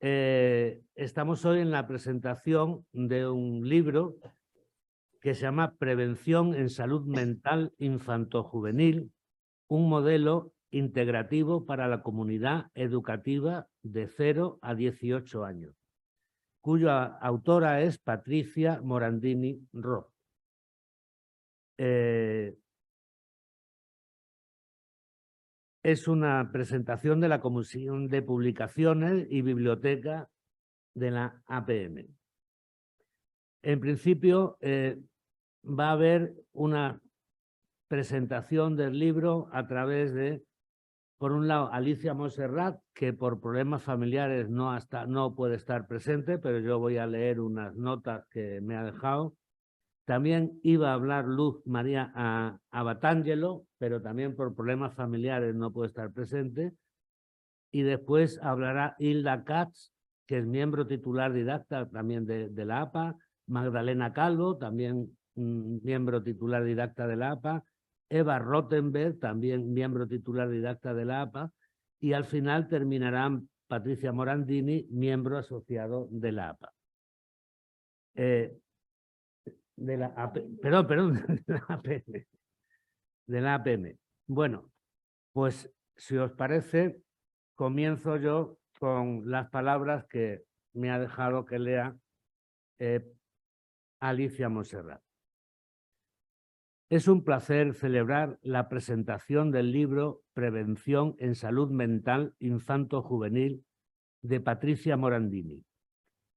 Estamos hoy en la presentación de un libro que se llama Prevención en Salud Mental Infantojuvenil, un modelo integrativo para la comunidad educativa de 0 a 18 años, cuya autora es Patricia Morandini Roth. Es una presentación de la Comisión de Publicaciones y Biblioteca de la APM. En principio, va a haber una presentación del libro a través de, por un lado, Alicia Montserrat, que por problemas familiares no puede estar presente, pero yo voy a leer unas notas que me ha dejado. También iba a hablar Luz María Abatangelo, pero también por problemas familiares no puede estar presente. Y después hablará Hilda Katz, que es miembro titular didacta también de la APA, Magdalena Calvo, también miembro titular didacta de la APA, Eva Rottenberg, también miembro titular didacta de la APA, y al final terminarán Patricia Morandini, miembro asociado de la APA. De la APM. Bueno, pues si os parece, comienzo yo con las palabras que me ha dejado que lea Alicia Montserrat. Es un placer celebrar la presentación del libro Prevención en Salud Mental Infanto-Juvenil de Patricia Morandini.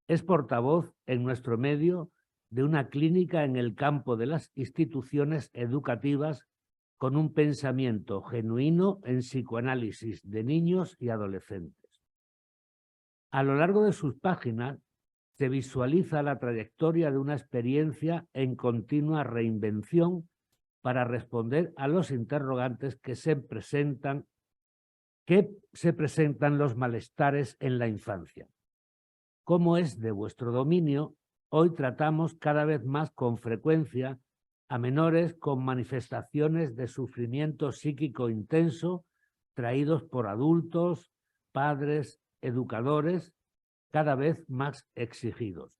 Es portavoz en nuestro medio de una clínica en el campo de las instituciones educativas con un pensamiento genuino en psicoanálisis de niños y adolescentes. A lo largo de sus páginas se visualiza la trayectoria de una experiencia en continua reinvención para responder a los interrogantes que se presentan los malestares en la infancia. Como es de vuestro dominio, hoy tratamos cada vez más con frecuencia a menores con manifestaciones de sufrimiento psíquico intenso traídos por adultos, padres, educadores, cada vez más exigidos.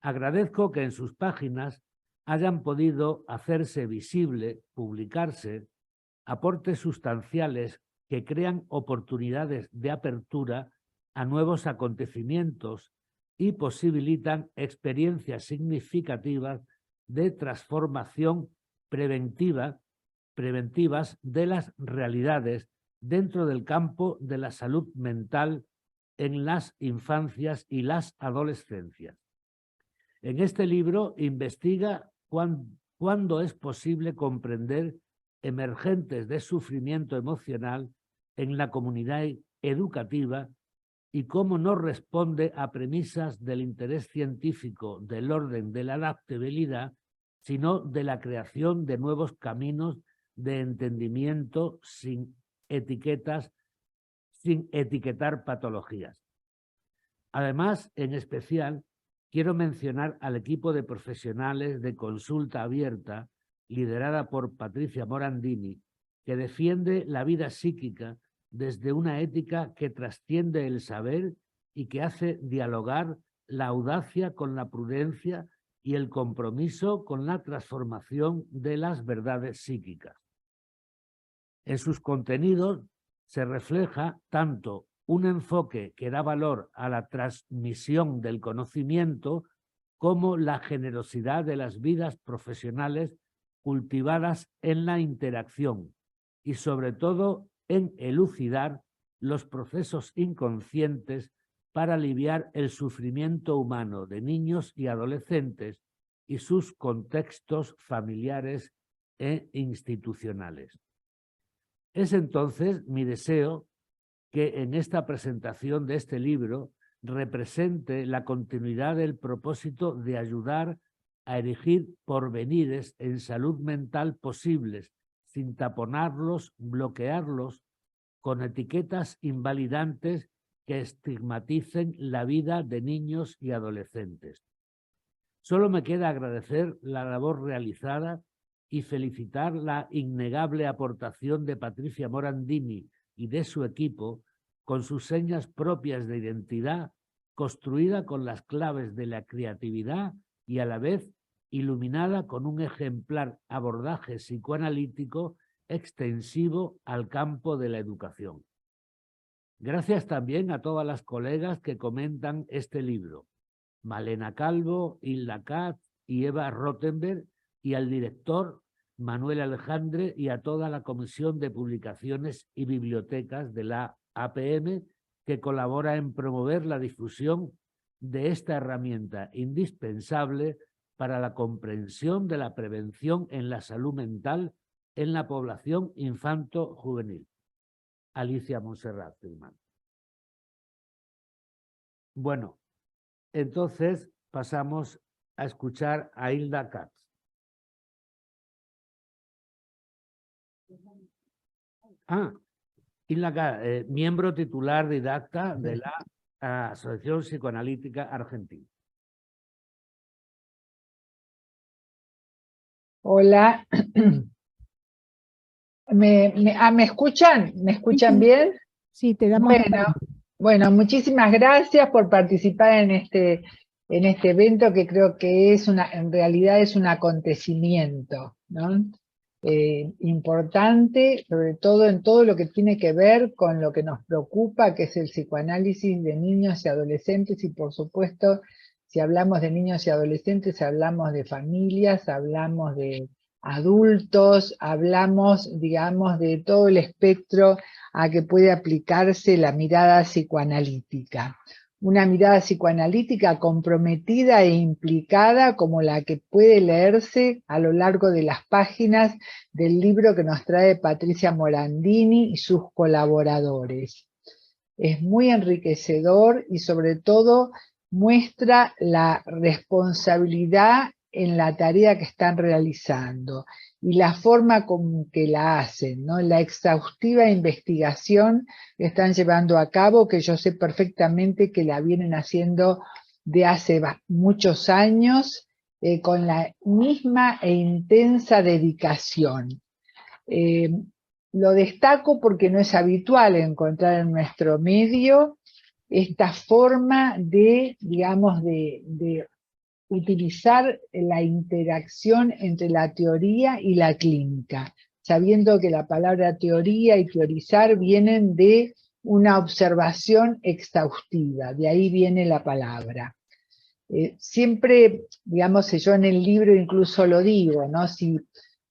Agradezco que en sus páginas hayan podido hacerse visible, publicarse, aportes sustanciales que crean oportunidades de apertura a nuevos acontecimientos y posibilitan experiencias significativas de transformación preventivas de las realidades dentro del campo de la salud mental en las infancias y las adolescencias. En este libro investiga cuándo es posible comprender emergentes de sufrimiento emocional en la comunidad educativa y cómo no responde a premisas del interés científico del orden de la adaptabilidad, sino de la creación de nuevos caminos de entendimiento sin etiquetar patologías. Además, en especial, quiero mencionar al equipo de profesionales de consulta abierta, liderada por Patricia Morandini, que defiende la vida psíquica desde una ética que trasciende el saber y que hace dialogar la audacia con la prudencia y el compromiso con la transformación de las verdades psíquicas. En sus contenidos se refleja tanto un enfoque que da valor a la transmisión del conocimiento como la generosidad de las vidas profesionales cultivadas en la interacción y sobre todo en elucidar los procesos inconscientes para aliviar el sufrimiento humano de niños y adolescentes y sus contextos familiares e institucionales. Es entonces mi deseo que en esta presentación de este libro represente la continuidad del propósito de ayudar a erigir porvenires en salud mental posibles, sin taponarlos, bloquearlos, con etiquetas invalidantes que estigmaticen la vida de niños y adolescentes. Solo me queda agradecer la labor realizada y felicitar la innegable aportación de Patricia Morandini y de su equipo con sus señas propias de identidad, construida con las claves de la creatividad y a la vez iluminada con un ejemplar abordaje psicoanalítico extensivo al campo de la educación. Gracias también a todas las colegas que comentan este libro, Malena Calvo, Hilda Katz y Eva Rottenberg, y al director Manuel Alejandre y a toda la Comisión de Publicaciones y Bibliotecas de la APM, que colabora en promover la difusión de esta herramienta indispensable para la comprensión de la prevención en la salud mental en la población infanto-juvenil. Alicia Montserrat Tillman. Bueno, entonces pasamos a escuchar a Hilda Katz. Hilda Katz, miembro titular didacta de la Asociación Psicoanalítica Argentina. Hola. ¿Me escuchan? ¿Me escuchan bien? Sí, te damos. Bueno, muchísimas gracias por participar en este evento que creo que en realidad es un acontecimiento, ¿no? Importante, sobre todo en todo lo que tiene que ver con lo que nos preocupa, que es el psicoanálisis de niños y adolescentes, y por supuesto, si hablamos de niños y adolescentes, hablamos de familias, hablamos de adultos, hablamos, digamos, de todo el espectro a que puede aplicarse la mirada psicoanalítica. Una mirada psicoanalítica comprometida e implicada como la que puede leerse a lo largo de las páginas del libro que nos trae Patricia Morandini y sus colaboradores. Es muy enriquecedor y sobre todo muestra la responsabilidad en la tarea que están realizando y la forma con que la hacen, ¿no? La exhaustiva investigación que están llevando a cabo, que yo sé perfectamente que la vienen haciendo de hace muchos años, con la misma e intensa dedicación. Lo destaco porque no es habitual encontrar en nuestro medio esta forma de, digamos, de utilizar la interacción entre la teoría y la clínica, sabiendo que la palabra teoría y teorizar vienen de una observación exhaustiva, de ahí viene la palabra. Siempre, digamos, yo en el libro incluso lo digo, ¿no? Si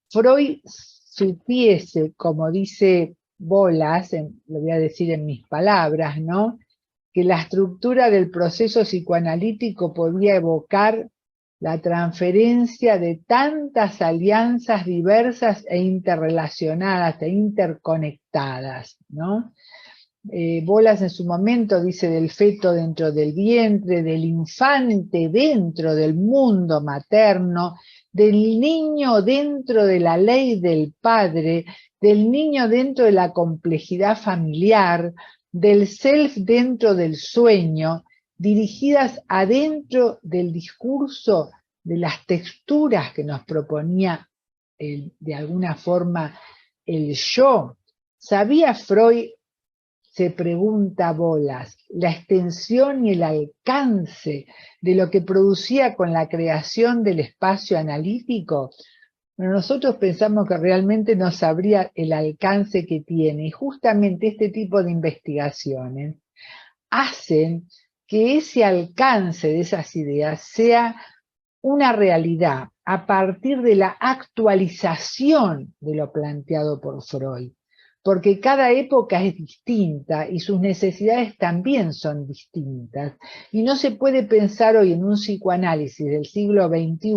Freud supiese, como dice Bolas, lo voy a decir en mis palabras, ¿no?, que la estructura del proceso psicoanalítico podía evocar la transferencia de tantas alianzas diversas e interrelacionadas e interconectadas, ¿no? Bolas en su momento dice del feto dentro del vientre, del infante dentro del mundo materno, del niño dentro de la ley del padre, del niño dentro de la complejidad familiar, del self dentro del sueño, dirigidas adentro del discurso de las texturas que nos proponía de alguna forma el yo. ¿Sabía Freud, se pregunta Bolas, la extensión y el alcance de lo que producía con la creación del espacio analítico? Bueno, nosotros pensamos que realmente no sabría el alcance que tiene, y justamente este tipo de investigaciones hacen que ese alcance de esas ideas sea una realidad a partir de la actualización de lo planteado por Freud, porque cada época es distinta y sus necesidades también son distintas, y no se puede pensar hoy en un psicoanálisis del siglo XXI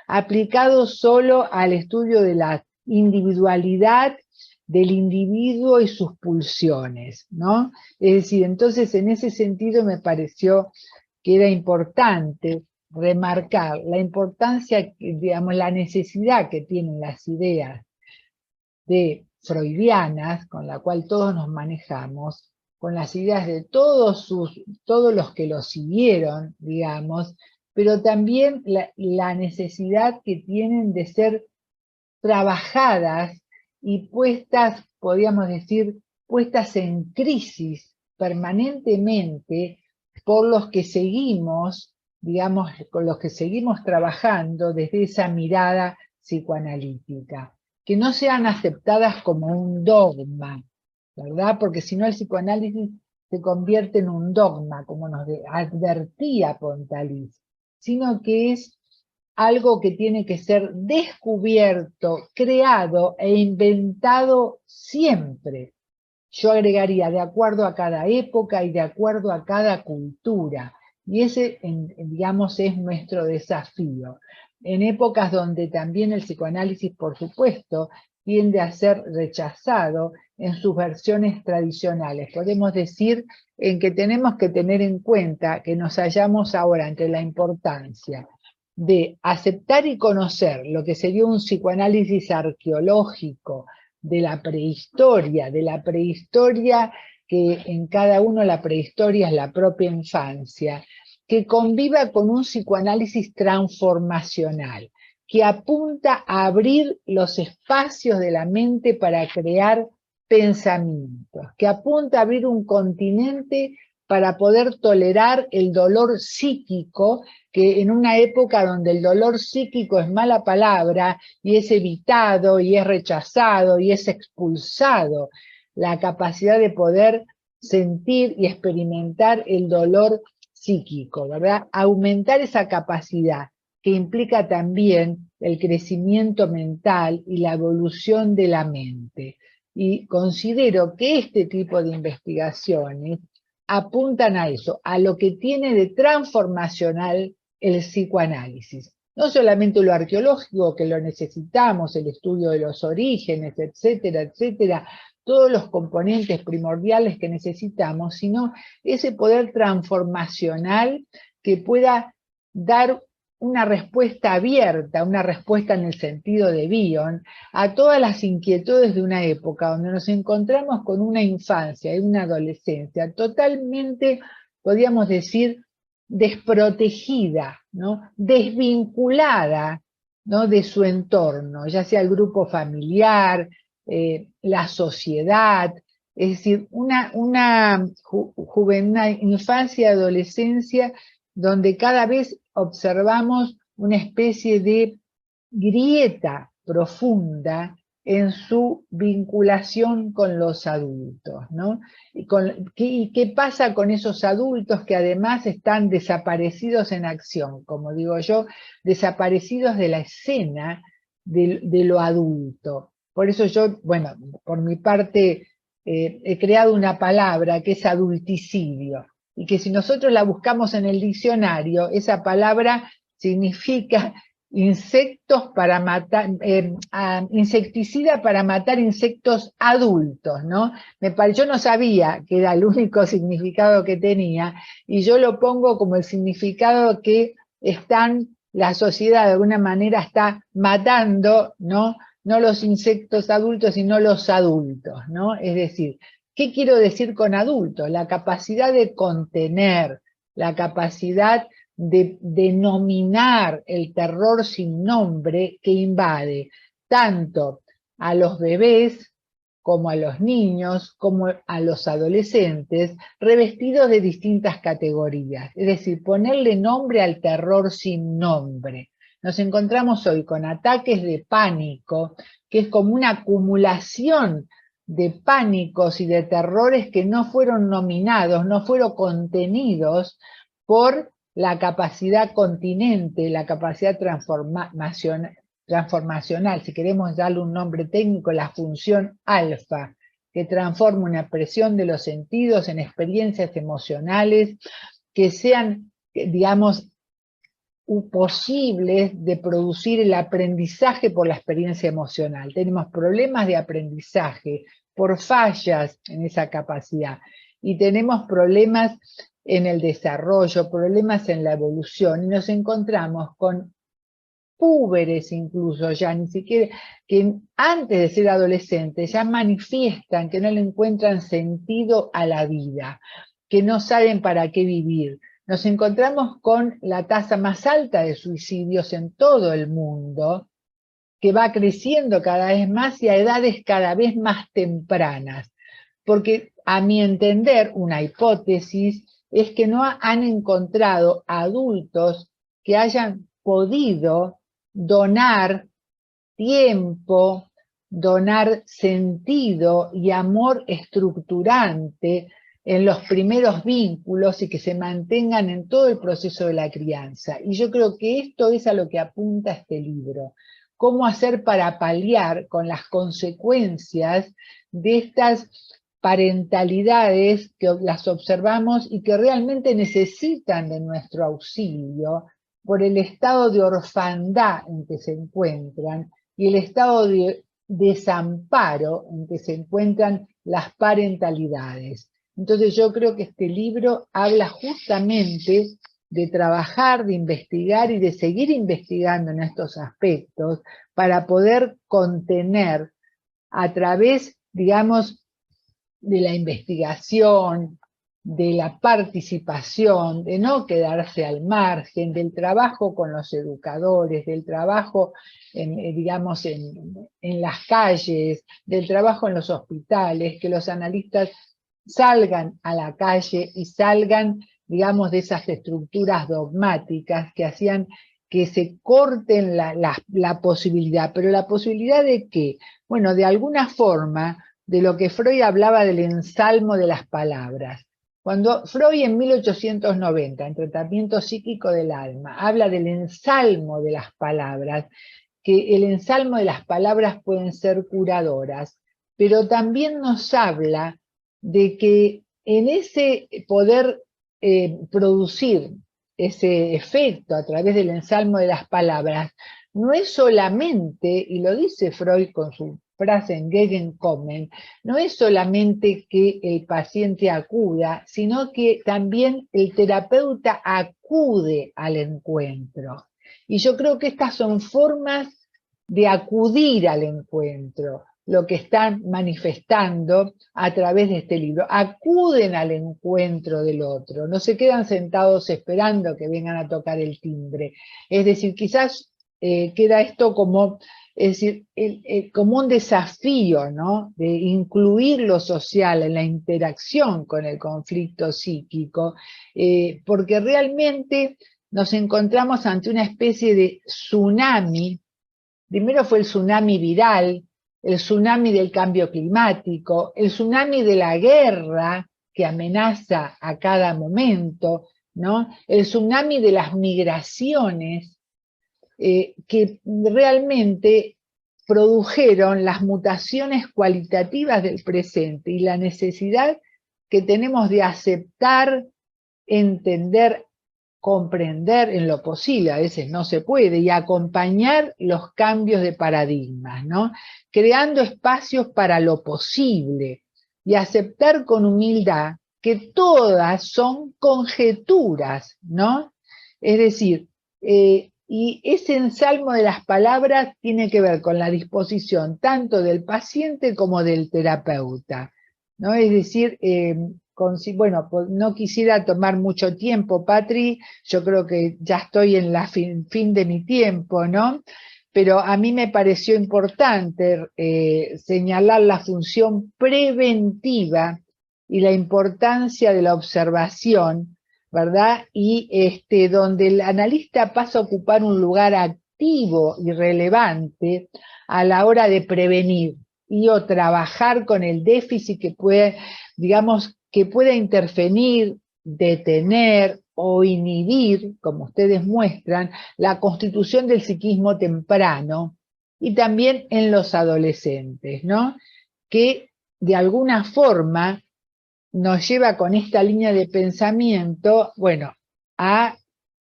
aplicado solo al estudio de la individualidad del individuo y sus pulsiones, ¿no? Es decir, entonces en ese sentido me pareció que era importante remarcar la importancia, digamos, la necesidad que tienen las ideas freudianas, con la cual todos nos manejamos, con las ideas de todos los que lo siguieron, digamos, pero también la necesidad que tienen de ser trabajadas y puestas, podríamos decir, puestas en crisis permanentemente por los que seguimos, digamos, con los que seguimos trabajando desde esa mirada psicoanalítica, que no sean aceptadas como un dogma, ¿verdad? Porque si no el psicoanálisis se convierte en un dogma, como nos advertía Pontalis, sino que es algo que tiene que ser descubierto, creado e inventado siempre. Yo agregaría de acuerdo a cada época y de acuerdo a cada cultura. Y ese, digamos, es nuestro desafío. En épocas donde también el psicoanálisis, por supuesto, tiende a ser rechazado en sus versiones tradicionales. Podemos decir en que tenemos que tener en cuenta que nos hallamos ahora entre la importancia de aceptar y conocer lo que sería un psicoanálisis arqueológico de la prehistoria que en cada uno la prehistoria es la propia infancia, que conviva con un psicoanálisis transformacional, que apunta a abrir los espacios de la mente para crear pensamientos, que apunta a abrir un continente para poder tolerar el dolor psíquico, que en una época donde el dolor psíquico es mala palabra y es evitado y es rechazado y es expulsado, la capacidad de poder sentir y experimentar el dolor psíquico, ¿verdad? Aumentar esa capacidad que implica también el crecimiento mental y la evolución de la mente. Y considero que este tipo de investigaciones apuntan a eso, a lo que tiene de transformacional el psicoanálisis. No solamente lo arqueológico, que lo necesitamos, el estudio de los orígenes, etcétera, etcétera, todos los componentes primordiales que necesitamos, sino ese poder transformacional que pueda dar una respuesta abierta, una respuesta en el sentido de Bion, a todas las inquietudes de una época donde nos encontramos con una infancia y una adolescencia totalmente, podríamos decir, desprotegida, ¿no? Desvinculada, ¿no? De su entorno, ya sea el grupo familiar, la sociedad, es decir, una infancia y adolescencia donde cada vez observamos una especie de grieta profunda en su vinculación con los adultos, ¿no? ¿Y qué pasa con esos adultos que además están desaparecidos en acción, como digo yo, desaparecidos de la escena de lo adulto? Por eso yo, bueno, por mi parte, he creado una palabra que es adulticidio, y que si nosotros la buscamos en el diccionario, esa palabra significa insectos para matar, insecticida para matar insectos adultos, ¿no? Yo no sabía que era el único significado que tenía, y yo lo pongo como el significado que la sociedad de alguna manera está matando, ¿no? No los insectos adultos, sino los adultos, ¿no? Es decir, ¿qué quiero decir con adultos? La capacidad de contener, la capacidad de denominar el terror sin nombre que invade tanto a los bebés como a los niños, como a los adolescentes, revestidos de distintas categorías. Es decir, ponerle nombre al terror sin nombre. Nos encontramos hoy con ataques de pánico, que es como una acumulación de pánicos y de terrores que no fueron nominados, no fueron contenidos por la capacidad continente, la capacidad transformacional, si queremos darle un nombre técnico, la función alfa, que transforma una presión de los sentidos en experiencias emocionales que sean, digamos, posibles de producir el aprendizaje por la experiencia emocional. Tenemos problemas de aprendizaje por fallas en esa capacidad y tenemos problemas en el desarrollo, problemas en la evolución, y nos encontramos con púberes incluso ya, ni siquiera, que antes de ser adolescentes ya manifiestan que no le encuentran sentido a la vida, que no saben para qué vivir. Nos encontramos con la tasa más alta de suicidios en todo el mundo, que va creciendo cada vez más y a edades cada vez más tempranas, porque a mi entender, una hipótesis, es que no han encontrado adultos que hayan podido donar tiempo, donar sentido y amor estructurante en los primeros vínculos y que se mantengan en todo el proceso de la crianza. Y yo creo que esto es a lo que apunta este libro. Cómo hacer para paliar con las consecuencias de estas parentalidades que las observamos y que realmente necesitan de nuestro auxilio por el estado de orfandad en que se encuentran y el estado de desamparo en que se encuentran las parentalidades. Entonces yo creo que este libro habla justamente de trabajar, de investigar y de seguir investigando en estos aspectos para poder contener a través, digamos, de la investigación, de la participación, de no quedarse al margen, del trabajo con los educadores, del trabajo, digamos, en las calles, del trabajo en los hospitales, que los analistas salgan a la calle y salgan, digamos, de esas estructuras dogmáticas que hacían que se corten la posibilidad. ¿Pero la posibilidad de qué? Bueno, de alguna forma, de lo que Freud hablaba del ensalmo de las palabras. Cuando Freud en 1890, en Tratamiento Psíquico del Alma, habla del ensalmo de las palabras, que el ensalmo de las palabras pueden ser curadoras, pero también nos habla de que en ese poder producir ese efecto a través del ensalmo de las palabras, no es solamente, y lo dice Freud con su frase en Gegenkommen, no es solamente que el paciente acuda, sino que también el terapeuta acude al encuentro. Y yo creo que estas son formas de acudir al encuentro, lo que están manifestando a través de este libro. Acuden al encuentro del otro, no se quedan sentados esperando que vengan a tocar el timbre. Es decir, quizás queda esto como, es decir, como un desafío, ¿no? De incluir lo social en la interacción con el conflicto psíquico, porque realmente nos encontramos ante una especie de tsunami. Primero fue el tsunami viral, el tsunami del cambio climático, el tsunami de la guerra que amenaza a cada momento, ¿no? El tsunami de las migraciones, que realmente produjeron las mutaciones cualitativas del presente y la necesidad que tenemos de aceptar, entender, comprender en lo posible, a veces no se puede, y acompañar los cambios de paradigmas, ¿no? Creando espacios para lo posible y aceptar con humildad que todas son conjeturas, ¿no? Es decir, y ese ensalmo de las palabras tiene que ver con la disposición tanto del paciente como del terapeuta, ¿no? Es decir, bueno, pues no quisiera tomar mucho tiempo, Patri, yo creo que ya estoy en la fin de mi tiempo, ¿no? Pero a mí me pareció importante señalar la función preventiva y la importancia de la observación, ¿verdad? Y donde el analista pasa a ocupar un lugar activo y relevante a la hora de prevenir y o trabajar con el déficit que puede, digamos, que pueda intervenir, detener o inhibir, como ustedes muestran, la constitución del psiquismo temprano y también en los adolescentes, ¿no? Que de alguna forma nos lleva con esta línea de pensamiento, bueno, a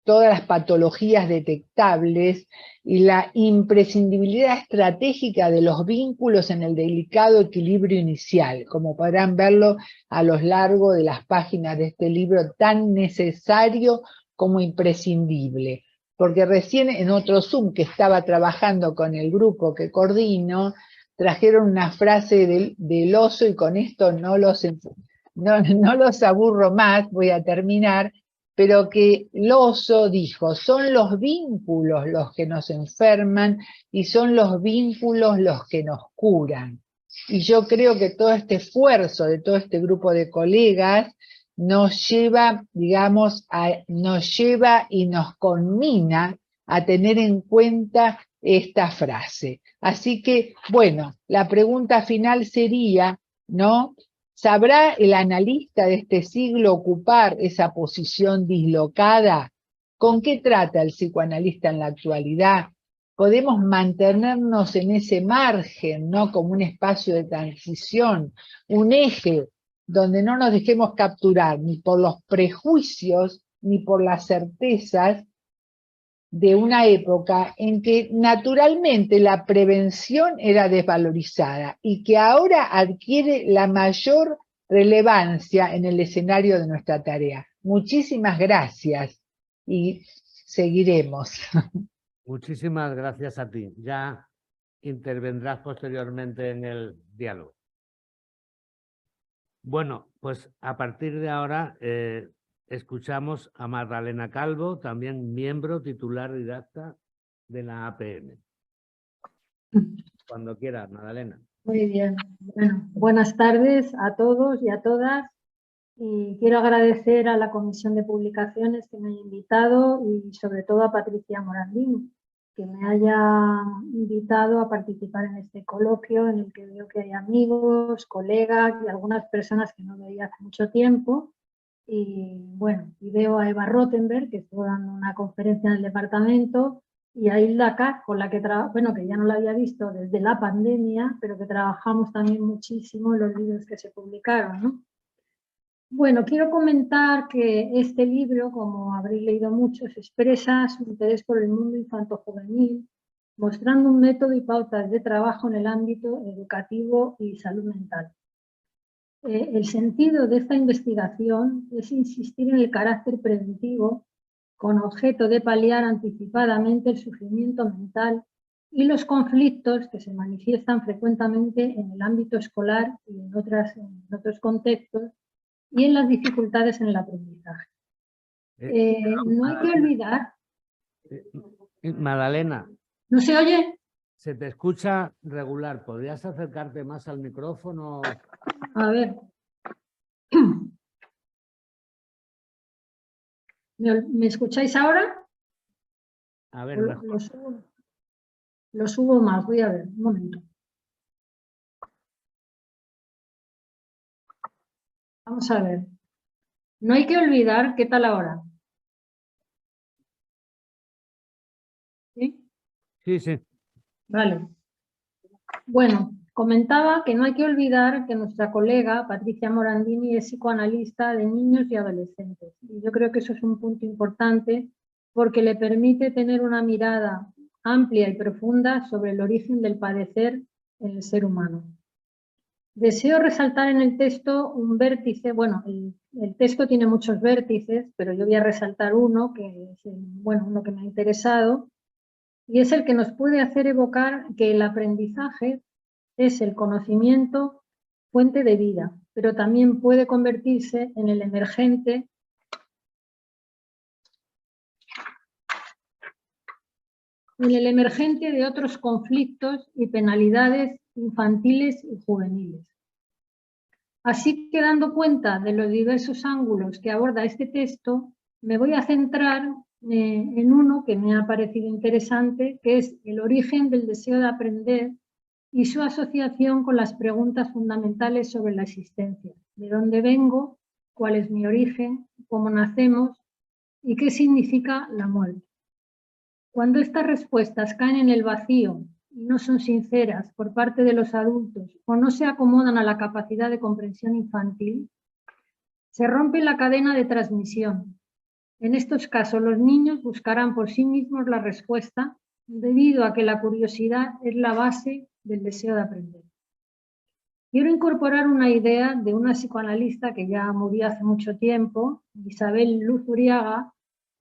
todas las patologías detectables y la imprescindibilidad estratégica de los vínculos en el delicado equilibrio inicial, como podrán verlo a lo largo de las páginas de este libro tan necesario como imprescindible. Porque recién en otro Zoom que estaba trabajando con el grupo que coordino, trajeron una frase del oso y con esto no los aburro más, voy a terminar, pero que el oso dijo, son los vínculos los que nos enferman y son los vínculos los que nos curan. y yo creo que todo este esfuerzo de todo este grupo de colegas nos lleva, digamos, nos lleva y nos conmina a tener en cuenta esta frase. Así que, bueno, la pregunta final sería, ¿no? ¿Sabrá el analista de este siglo ocupar esa posición dislocada? ¿Con qué trata el psicoanalista en la actualidad? Podemos mantenernos en ese margen, ¿no? Como un espacio de transición, un eje donde no nos dejemos capturar ni por los prejuicios ni por las certezas de una época en que naturalmente la prevención era desvalorizada y que ahora adquiere la mayor relevancia en el escenario de nuestra tarea. Muchísimas gracias y seguiremos. Muchísimas gracias a ti. Ya intervendrás posteriormente en el diálogo. Bueno, pues a partir de ahora escuchamos a Magdalena Calvo, también miembro titular didacta de la APM. Cuando quieras, Magdalena. Muy bien. Bueno, buenas tardes a todos y a todas. Y quiero agradecer a la Comisión de Publicaciones que me haya invitado y sobre todo a Patricia Morandini, que me haya invitado a participar en este coloquio en el que veo que hay amigos, colegas y algunas personas que no veía hace mucho tiempo. Y bueno, y veo a Eva Rottenberg, que estuvo dando una conferencia en el departamento, y a Hilda Kac, con la que bueno, que ya no la había visto desde la pandemia, pero que trabajamos también muchísimo en los libros que se publicaron, ¿no? Bueno, quiero comentar que este libro, como habréis leído muchos, expresa su interés por el mundo infanto-juvenil, mostrando un método y pautas de trabajo en el ámbito educativo y salud mental. El sentido de esta investigación es insistir en el carácter preventivo con objeto de paliar anticipadamente el sufrimiento mental y los conflictos que se manifiestan frecuentemente en el ámbito escolar y en otros contextos y en las dificultades en el aprendizaje. No hay que olvidar... Magdalena. ¿No se oye? Se te escucha regular. ¿Podrías acercarte más al micrófono? A ver. ¿Me escucháis ahora? A ver, lo subo más. Voy a ver, un momento. Vamos a ver. No hay que olvidar, ¿qué tal ahora? ¿Sí? Sí, sí. Vale. Bueno, comentaba que no hay que olvidar que nuestra colega Patricia Morandini es psicoanalista de niños y adolescentes. Y yo creo que eso es un punto importante porque le permite tener una mirada amplia y profunda sobre el origen del padecer en el ser humano. Deseo resaltar en el texto un vértice, bueno, el texto tiene muchos vértices, pero yo voy a resaltar uno que es uno que me ha interesado, y es el que nos puede hacer evocar que el aprendizaje es el conocimiento fuente de vida, pero también puede convertirse en el emergente de otros conflictos y penalidades infantiles y juveniles. Así que, dando cuenta de los diversos ángulos que aborda este texto, me voy a centrar en uno que me ha parecido interesante, que es el origen del deseo de aprender y su asociación con las preguntas fundamentales sobre la existencia. ¿De dónde vengo? ¿Cuál es mi origen? ¿Cómo nacemos? ¿Y qué significa la muerte? Cuando estas respuestas caen en el vacío y no son sinceras por parte de los adultos o no se acomodan a la capacidad de comprensión infantil, se rompe la cadena de transmisión. En estos casos, los niños buscarán por sí mismos la respuesta debido a que la curiosidad es la base del deseo de aprender. Quiero incorporar una idea de una psicoanalista que ya murió hace mucho tiempo, Isabel Luz Uriaga,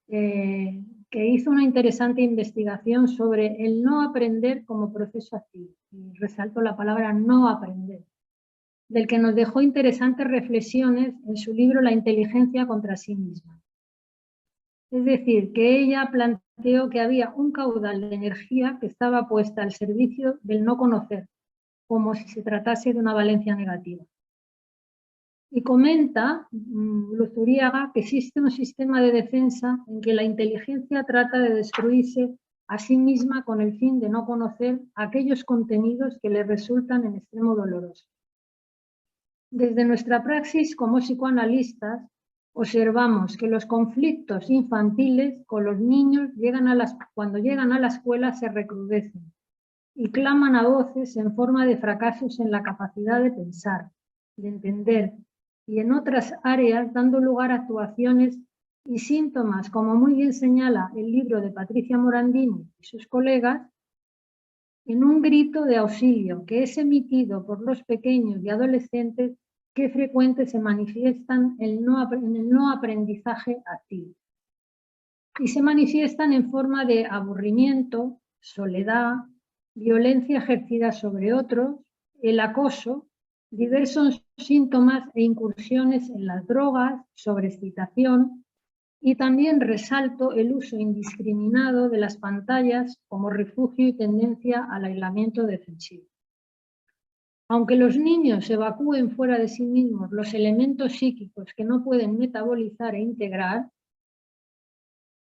que hizo una interesante investigación sobre el no aprender como proceso activo. Y resalto la palabra no aprender, del que nos dejó interesantes reflexiones en su libro La inteligencia contra sí misma. Es decir, que ella planteó que había un caudal de energía que estaba puesta al servicio del no conocer, como si se tratase de una valencia negativa. Y comenta Luzuriaga que existe un sistema de defensa en que la inteligencia trata de destruirse a sí misma con el fin de no conocer aquellos contenidos que le resultan en extremo dolorosos. Desde nuestra praxis como psicoanalistas, observamos que los conflictos infantiles con los niños cuando llegan a la escuela se recrudecen y claman a voces en forma de fracasos en la capacidad de pensar, de entender, y en otras áreas dando lugar a actuaciones y síntomas, como muy bien señala el libro de Patricia Morandini y sus colegas, en un grito de auxilio que es emitido por los pequeños y adolescentes que frecuentes se manifiestan en el no aprendizaje activo. Y se manifiestan en forma de aburrimiento, soledad, violencia ejercida sobre otros, el acoso, diversos síntomas e incursiones en las drogas, sobreexcitación, y también resalto el uso indiscriminado de las pantallas como refugio y tendencia al aislamiento defensivo. Aunque los niños evacúen fuera de sí mismos los elementos psíquicos que no pueden metabolizar e integrar,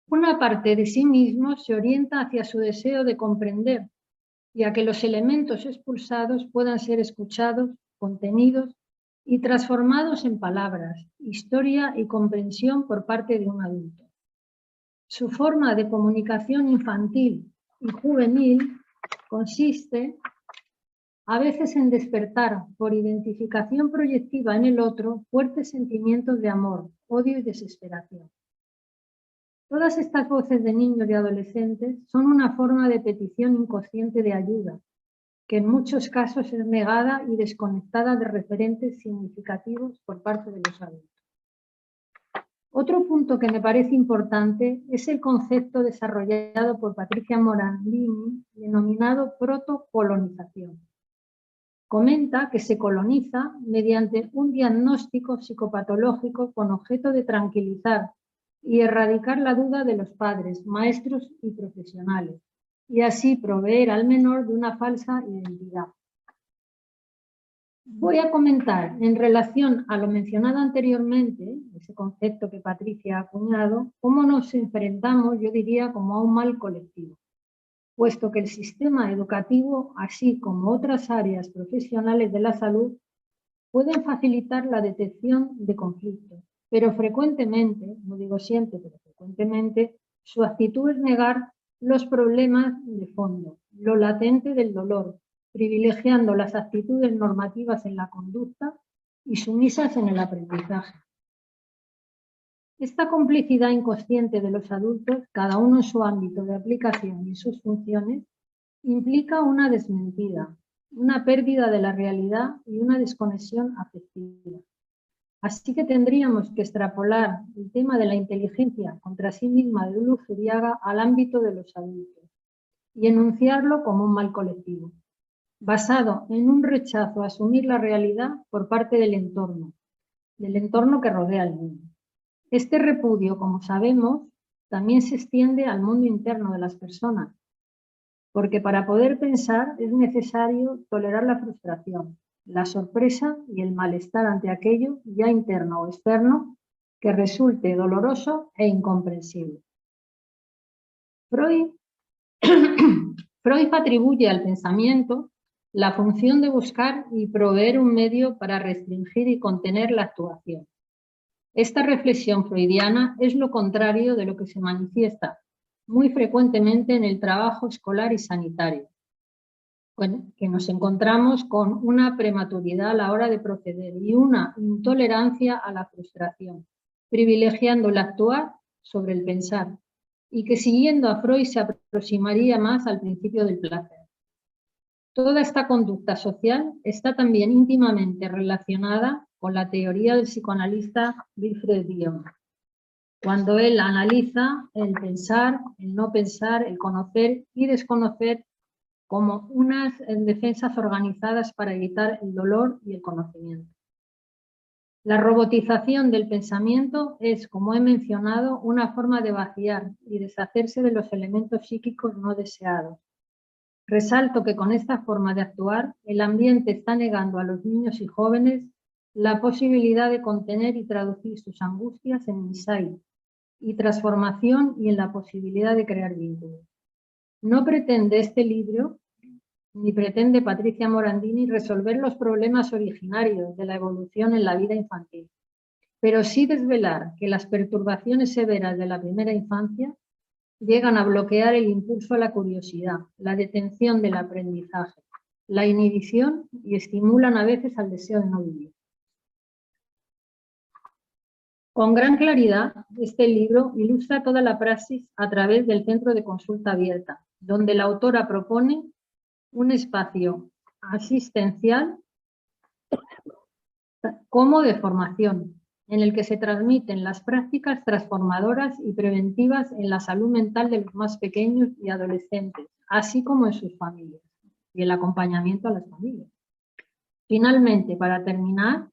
una parte de sí mismos se orienta hacia su deseo de comprender y a que los elementos expulsados puedan ser escuchados, contenidos y transformados en palabras, historia y comprensión por parte de un adulto. Su forma de comunicación infantil y juvenil consiste a veces en despertar por identificación proyectiva en el otro fuertes sentimientos de amor, odio y desesperación. Todas estas voces de niños y adolescentes son una forma de petición inconsciente de ayuda, que en muchos casos es negada y desconectada de referentes significativos por parte de los adultos. Otro punto que me parece importante es el concepto desarrollado por Patricia Morandini, denominado protocolonización. Comenta que se coloniza mediante un diagnóstico psicopatológico con objeto de tranquilizar y erradicar la duda de los padres, maestros y profesionales, y así proveer al menor de una falsa identidad. Voy a comentar en relación a lo mencionado anteriormente, ese concepto que Patricia ha acuñado, cómo nos enfrentamos, yo diría, como a un mal colectivo, puesto que el sistema educativo, así como otras áreas profesionales de la salud, pueden facilitar la detección de conflictos, pero frecuentemente, no digo siempre, pero frecuentemente, su actitud es negar los problemas de fondo, lo latente del dolor, privilegiando las actitudes normativas en la conducta y sumisas en el aprendizaje. Esta complicidad inconsciente de los adultos, cada uno en su ámbito de aplicación y sus funciones, implica una desmentida, una pérdida de la realidad y una desconexión afectiva. Así que tendríamos que extrapolar el tema de la inteligencia contra sí misma de Luzuriaga al ámbito de los adultos y enunciarlo como un mal colectivo, basado en un rechazo a asumir la realidad por parte del entorno que rodea al niño. Este repudio, como sabemos, también se extiende al mundo interno de las personas, porque para poder pensar es necesario tolerar la frustración, la sorpresa y el malestar ante aquello, ya interno o externo, que resulte doloroso e incomprensible. Freud atribuye al pensamiento la función de buscar y proveer un medio para restringir y contener la actuación. Esta reflexión freudiana es lo contrario de lo que se manifiesta muy frecuentemente en el trabajo escolar y sanitario, que nos encontramos con una prematuridad a la hora de proceder y una intolerancia a la frustración, privilegiando el actuar sobre el pensar, y que siguiendo a Freud se aproximaría más al principio del placer. Toda esta conducta social está también íntimamente relacionada con la teoría del psicoanalista Wilfred Bion, cuando él analiza el pensar, el no pensar, el conocer y desconocer como unas defensas organizadas para evitar el dolor y el conocimiento. La robotización del pensamiento es, como he mencionado, una forma de vaciar y deshacerse de los elementos psíquicos no deseados, Resalto que con esta forma de actuar, el ambiente está negando a los niños y jóvenes la posibilidad de contener y traducir sus angustias en insight y transformación y en la posibilidad de crear vínculos. No pretende este libro, ni pretende Patricia Morandini, resolver los problemas originarios de la evolución en la vida infantil, pero sí desvelar que las perturbaciones severas de la primera infancia llegan a bloquear el impulso a la curiosidad, la detención del aprendizaje, la inhibición y estimulan a veces al deseo de no vivir. Con gran claridad, este libro ilustra toda la praxis a través del Centro de Consulta Abierta, donde la autora propone un espacio asistencial como de formación, en el que se transmiten las prácticas transformadoras y preventivas en la salud mental de los más pequeños y adolescentes, así como en sus familias, y el acompañamiento a las familias. Finalmente, para terminar,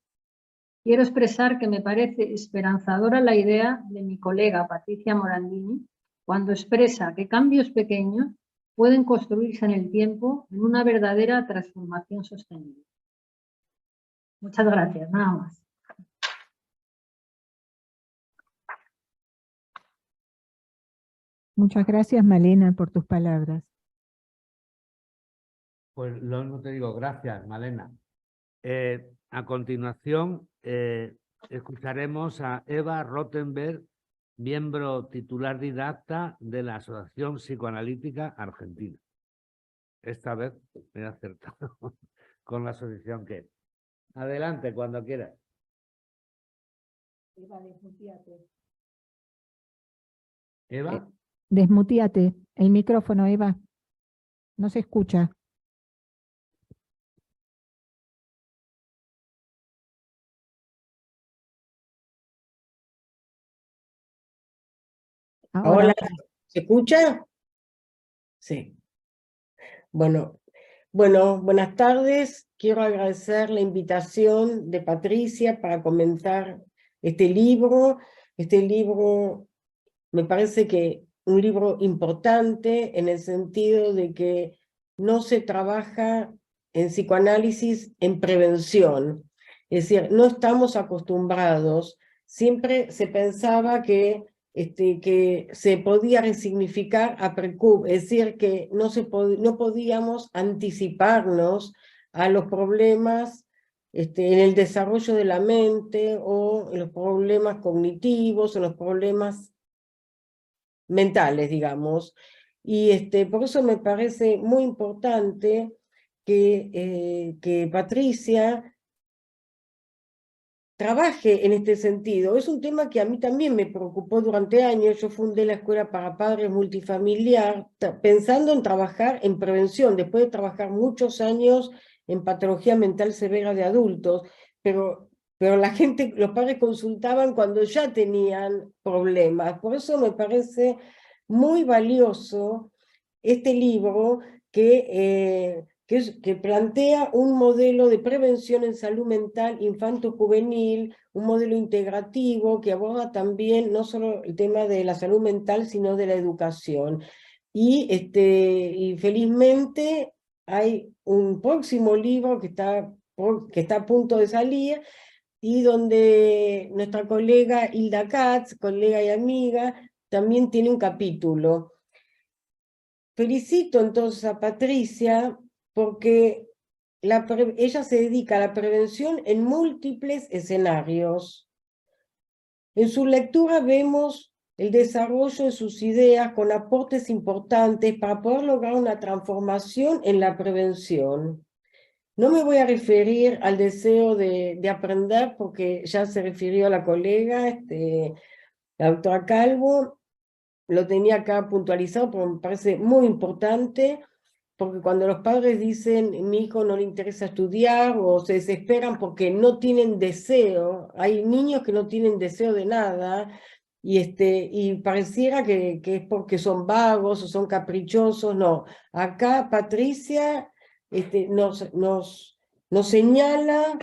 quiero expresar que me parece esperanzadora la idea de mi colega Patricia Morandini cuando expresa que cambios pequeños pueden construirse en el tiempo en una verdadera transformación sostenible. Muchas gracias, nada más. Muchas gracias, Malena, por tus palabras. Pues no te digo gracias, Malena. A continuación, escucharemos a Eva Rottenberg, miembro titular didacta de la Asociación Psicoanalítica Argentina. Esta vez me he acertado con la asociación que es. Adelante, cuando quieras. Eva, desmuteate. Eva. Desmuteate el micrófono, Eva. No se escucha. Ahora, ¿se escucha? Sí. Bueno, buenas tardes. Quiero agradecer la invitación de Patricia para comentar este libro. Este libro me parece que un libro importante en el sentido de que no se trabaja en psicoanálisis en prevención. Es decir, no estamos acostumbrados. Siempre se pensaba que se podía resignificar a precup, es decir, que no podíamos anticiparnos a los problemas en el desarrollo de la mente o en los problemas cognitivos, en los problemas mentales, digamos. Y por eso me parece muy importante que Patricia trabaje en este sentido. Es un tema que a mí también me preocupó durante años. Yo fundé la Escuela para Padres Multifamiliar pensando en trabajar en prevención, después de trabajar muchos años en patología mental severa de adultos, pero los padres consultaban cuando ya tenían problemas. Por eso me parece muy valioso este libro que plantea un modelo de prevención en salud mental infanto-juvenil, un modelo integrativo que aborda también no solo el tema de la salud mental, sino de la educación. Y felizmente hay un próximo libro que está a punto de salir, y donde nuestra colega Hilda Katz, colega y amiga, también tiene un capítulo. Felicito entonces a Patricia porque ella se dedica a la prevención en múltiples escenarios. En su lectura vemos el desarrollo de sus ideas con aportes importantes para poder lograr una transformación en la prevención. No me voy a referir al deseo de aprender, porque ya se refirió a la colega, la doctora Calvo, lo tenía acá puntualizado, porque me parece muy importante, porque cuando los padres dicen, mi hijo no le interesa estudiar, o se desesperan porque no tienen deseo, hay niños que no tienen deseo de nada, y pareciera que es porque son vagos o son caprichosos. No, acá Patricia nos señala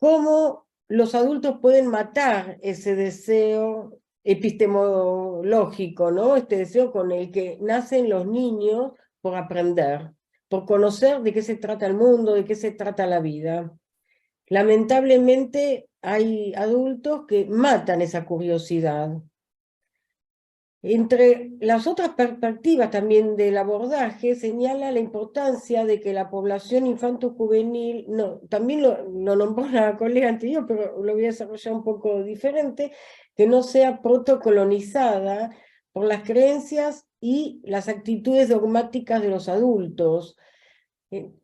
cómo los adultos pueden matar ese deseo epistemológico, ¿no? Este deseo con el que nacen los niños por aprender, por conocer de qué se trata el mundo, de qué se trata la vida. Lamentablemente hay adultos que matan esa curiosidad. Entre las otras perspectivas también del abordaje señala la importancia de que la población infanto-juvenil, también lo nombró la colega anterior, pero lo voy a desarrollar un poco diferente, que no sea protocolonizada por las creencias y las actitudes dogmáticas de los adultos,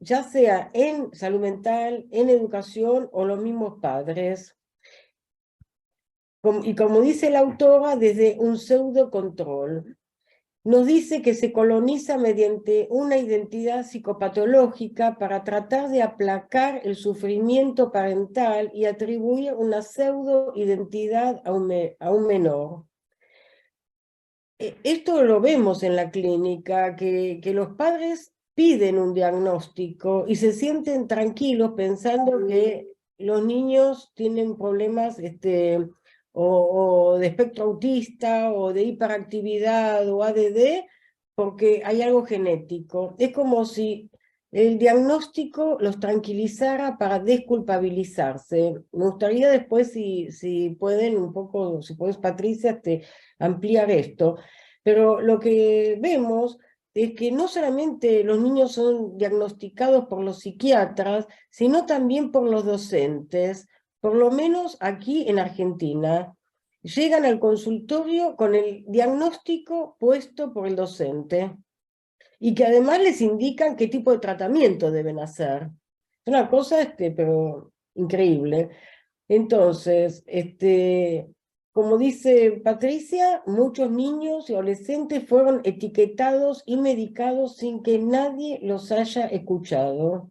ya sea en salud mental, en educación o los mismos padres. Y como dice la autora, desde un pseudo control. Nos dice que se coloniza mediante una identidad psicopatológica para tratar de aplacar el sufrimiento parental y atribuir una pseudo identidad a un menor. Esto lo vemos en la clínica, que los padres piden un diagnóstico y se sienten tranquilos pensando que los niños tienen problemas o de espectro autista, o de hiperactividad, o ADD, porque hay algo genético. Es como si el diagnóstico los tranquilizara para desculpabilizarse. Me gustaría después, si pueden un poco, si puedes, Patricia, ampliar esto. Pero lo que vemos es que no solamente los niños son diagnosticados por los psiquiatras, sino también por los docentes, por lo menos aquí en Argentina. Llegan al consultorio con el diagnóstico puesto por el docente y que además les indican qué tipo de tratamiento deben hacer. Es una cosa pero increíble. Entonces, como dice Patricia, muchos niños y adolescentes fueron etiquetados y medicados sin que nadie los haya escuchado,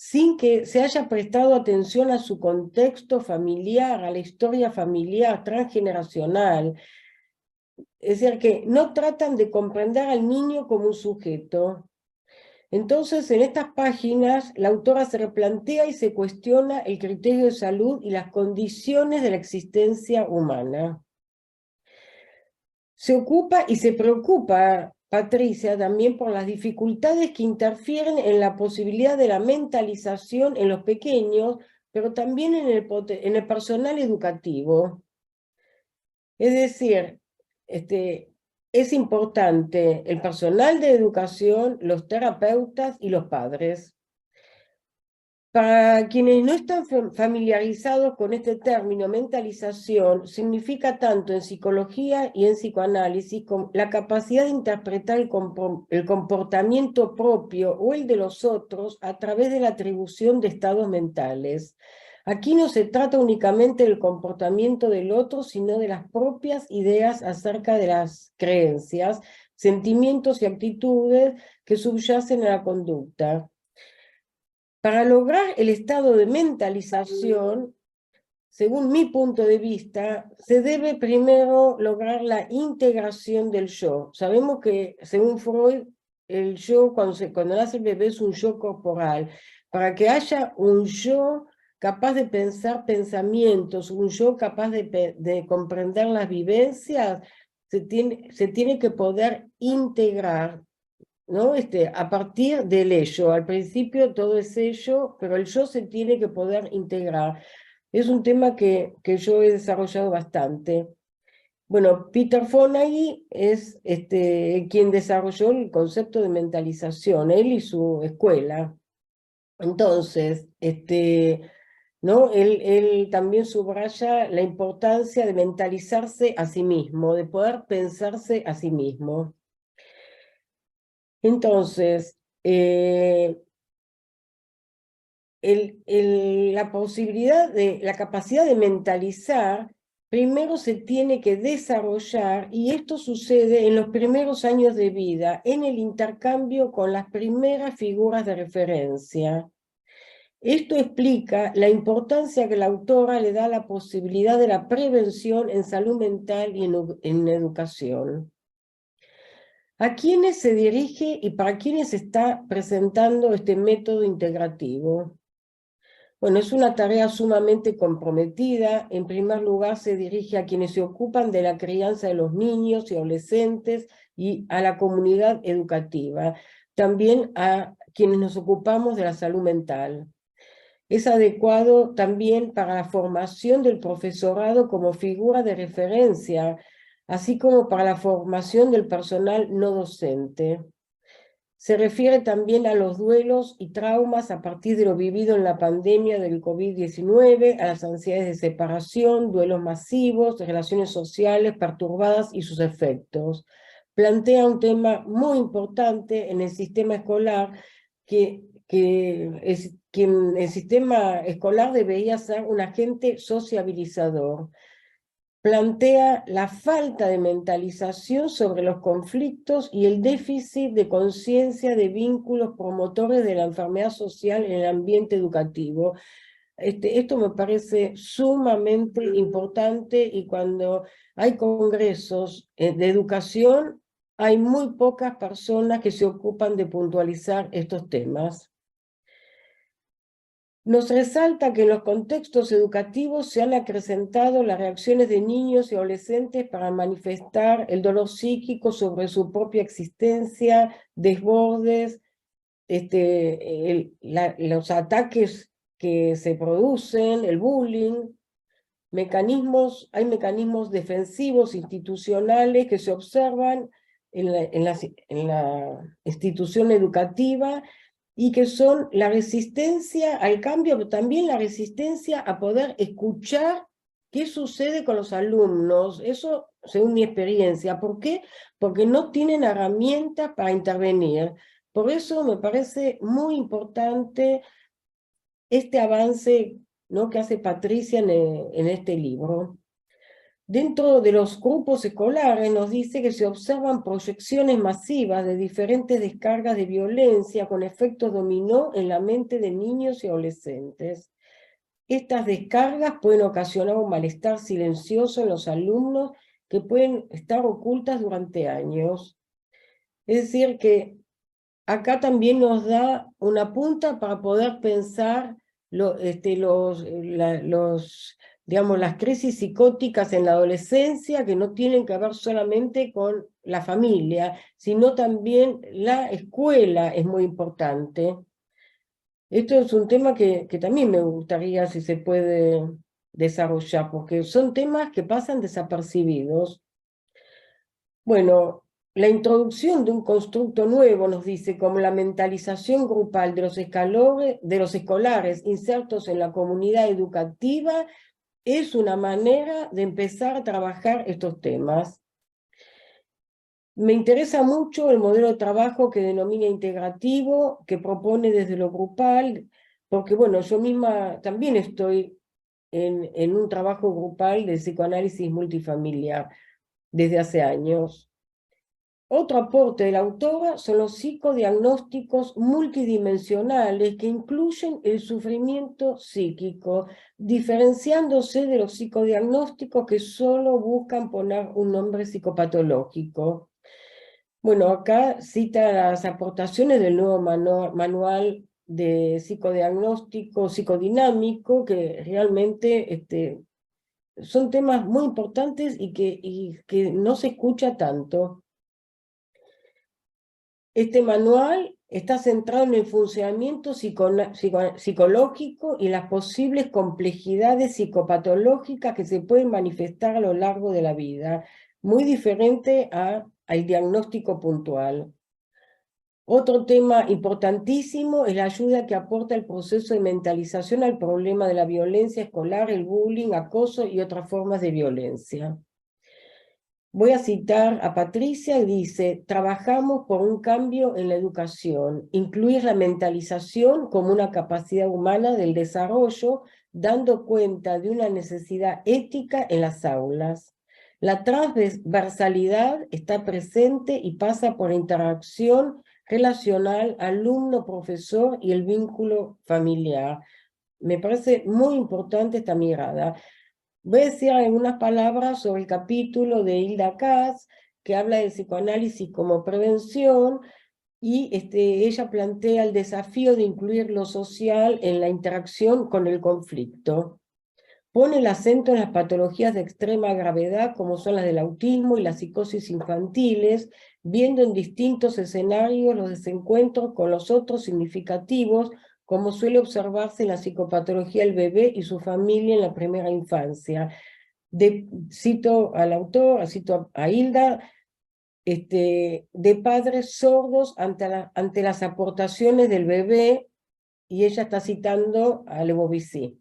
sin que se haya prestado atención a su contexto familiar, a la historia familiar transgeneracional. Es decir, que no tratan de comprender al niño como un sujeto. Entonces, en estas páginas, la autora se replantea y se cuestiona el criterio de salud y las condiciones de la existencia humana. Se ocupa y se preocupa, Patricia, también por las dificultades que interfieren en la posibilidad de la mentalización en los pequeños, pero también en el personal educativo. Es decir, es importante el personal de educación, los terapeutas y los padres. Para quienes no están familiarizados con este término, mentalización significa tanto en psicología y en psicoanálisis como la capacidad de interpretar el comportamiento propio o el de los otros a través de la atribución de estados mentales. Aquí no se trata únicamente del comportamiento del otro, sino de las propias ideas acerca de las creencias, sentimientos y actitudes que subyacen a la conducta. Para lograr el estado de mentalización, según mi punto de vista, se debe primero lograr la integración del yo. Sabemos que, según Freud, el yo, cuando nace el bebé, es un yo corporal. Para que haya un yo capaz de pensar pensamientos, un yo capaz de comprender las vivencias, se tiene que poder integrar, ¿no? A partir del ello. Al principio todo es ello, pero el yo se tiene que poder integrar. Es un tema que yo he desarrollado bastante. Bueno, Peter Fonagy es quien desarrolló el concepto de mentalización, él y su escuela. Entonces, ¿no? Él también subraya la importancia de mentalizarse a sí mismo, de poder pensarse a sí mismo. Entonces, la capacidad de mentalizar, primero se tiene que desarrollar, y esto sucede en los primeros años de vida, en el intercambio con las primeras figuras de referencia. Esto explica la importancia que la autora le da a la posibilidad de la prevención en salud mental y en educación. ¿A quiénes se dirige y para quiénes se está presentando este método integrativo? Bueno, es una tarea sumamente comprometida. En primer lugar, se dirige a quienes se ocupan de la crianza de los niños y adolescentes y a la comunidad educativa. también a quienes nos ocupamos de la salud mental. Es adecuado también para la formación del profesorado como figura de referencia, así como para la formación del personal no docente. Se refiere también a los duelos y traumas a partir de lo vivido en la pandemia del COVID-19, a las ansiedades de separación, duelos masivos, relaciones sociales perturbadas y sus efectos. Plantea un tema muy importante en el sistema escolar, que el sistema escolar debería ser un agente sociabilizador. Plantea la falta de mentalización sobre los conflictos y el déficit de conciencia de vínculos promotores de la enfermedad social en el ambiente educativo. Esto me parece sumamente importante, y cuando hay congresos de educación, hay muy pocas personas que se ocupan de puntualizar estos temas. Nos resalta que en los contextos educativos se han acrecentado las reacciones de niños y adolescentes para manifestar el dolor psíquico sobre su propia existencia, desbordes, los ataques que se producen, el bullying, hay mecanismos defensivos institucionales que se observan en la institución educativa, y que son la resistencia al cambio, pero también la resistencia a poder escuchar qué sucede con los alumnos. Eso según mi experiencia. ¿Por qué? Porque no tienen herramientas para intervenir. Por eso me parece muy importante este avance, ¿no?, que hace Patricia en este libro. Dentro de los grupos escolares nos dice que se observan proyecciones masivas de diferentes descargas de violencia con efectos dominó en la mente de niños y adolescentes. Estas descargas pueden ocasionar un malestar silencioso en los alumnos que pueden estar ocultas durante años. Es decir, que acá también nos da una punta para poder pensar digamos, las crisis psicóticas en la adolescencia, que no tienen que ver solamente con la familia, sino también la escuela es muy importante. Esto es un tema que también me gustaría si se puede desarrollar, porque son temas que pasan desapercibidos. Bueno, la introducción de un constructo nuevo, nos dice, como la mentalización grupal de los escolares insertos en la comunidad educativa, es una manera de empezar a trabajar estos temas. Me interesa mucho el modelo de trabajo que denomina integrativo, que propone desde lo grupal, porque bueno, yo misma también estoy en un trabajo grupal de psicoanálisis multifamiliar desde hace años. Otro aporte de la autora son los psicodiagnósticos multidimensionales que incluyen el sufrimiento psíquico, diferenciándose de los psicodiagnósticos que solo buscan poner un nombre psicopatológico. Bueno, acá cita las aportaciones del nuevo manual de psicodiagnóstico psicodinámico, que realmente son temas muy importantes y que no se escucha tanto. Este manual está centrado en el funcionamiento psicológico y las posibles complejidades psicopatológicas que se pueden manifestar a lo largo de la vida, muy diferente al diagnóstico puntual. Otro tema importantísimo es la ayuda que aporta el proceso de mentalización al problema de la violencia escolar, el bullying, acoso y otras formas de violencia. Voy a citar a Patricia, y dice: trabajamos por un cambio en la educación, incluir la mentalización como una capacidad humana del desarrollo, dando cuenta de una necesidad ética en las aulas. La transversalidad está presente y pasa por la interacción relacional alumno-profesor y el vínculo familiar. Me parece muy importante esta mirada. Voy a decir algunas palabras sobre el capítulo de Hilda Katz, que habla del psicoanálisis como prevención, y ella plantea el desafío de incluir lo social en la interacción con el conflicto. pone el acento en las patologías de extrema gravedad, como son las del autismo y las psicosis infantiles, viendo en distintos escenarios los desencuentros con los otros significativos, como suele observarse en la psicopatología del bebé y su familia en la primera infancia. Cito al autor, cito a Hilda, de padres sordos ante las aportaciones del bebé, y ella está citando a Lebovici.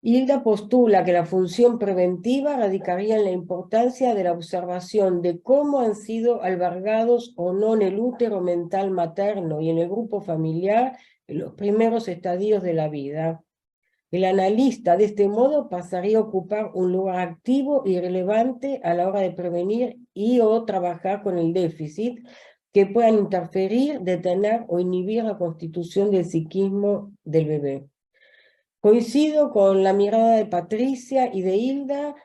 Hilda postula que la función preventiva radicaría en la importancia de la observación de cómo han sido albergados o no en el útero mental materno y en el grupo familiar en los primeros estadios de la vida. El analista de este modo pasaría a ocupar un lugar activo y relevante a la hora de prevenir y o trabajar con el déficit que puedan interferir, detener o inhibir la constitución del psiquismo del bebé. Coincido con la mirada de Patricia y de Hilda,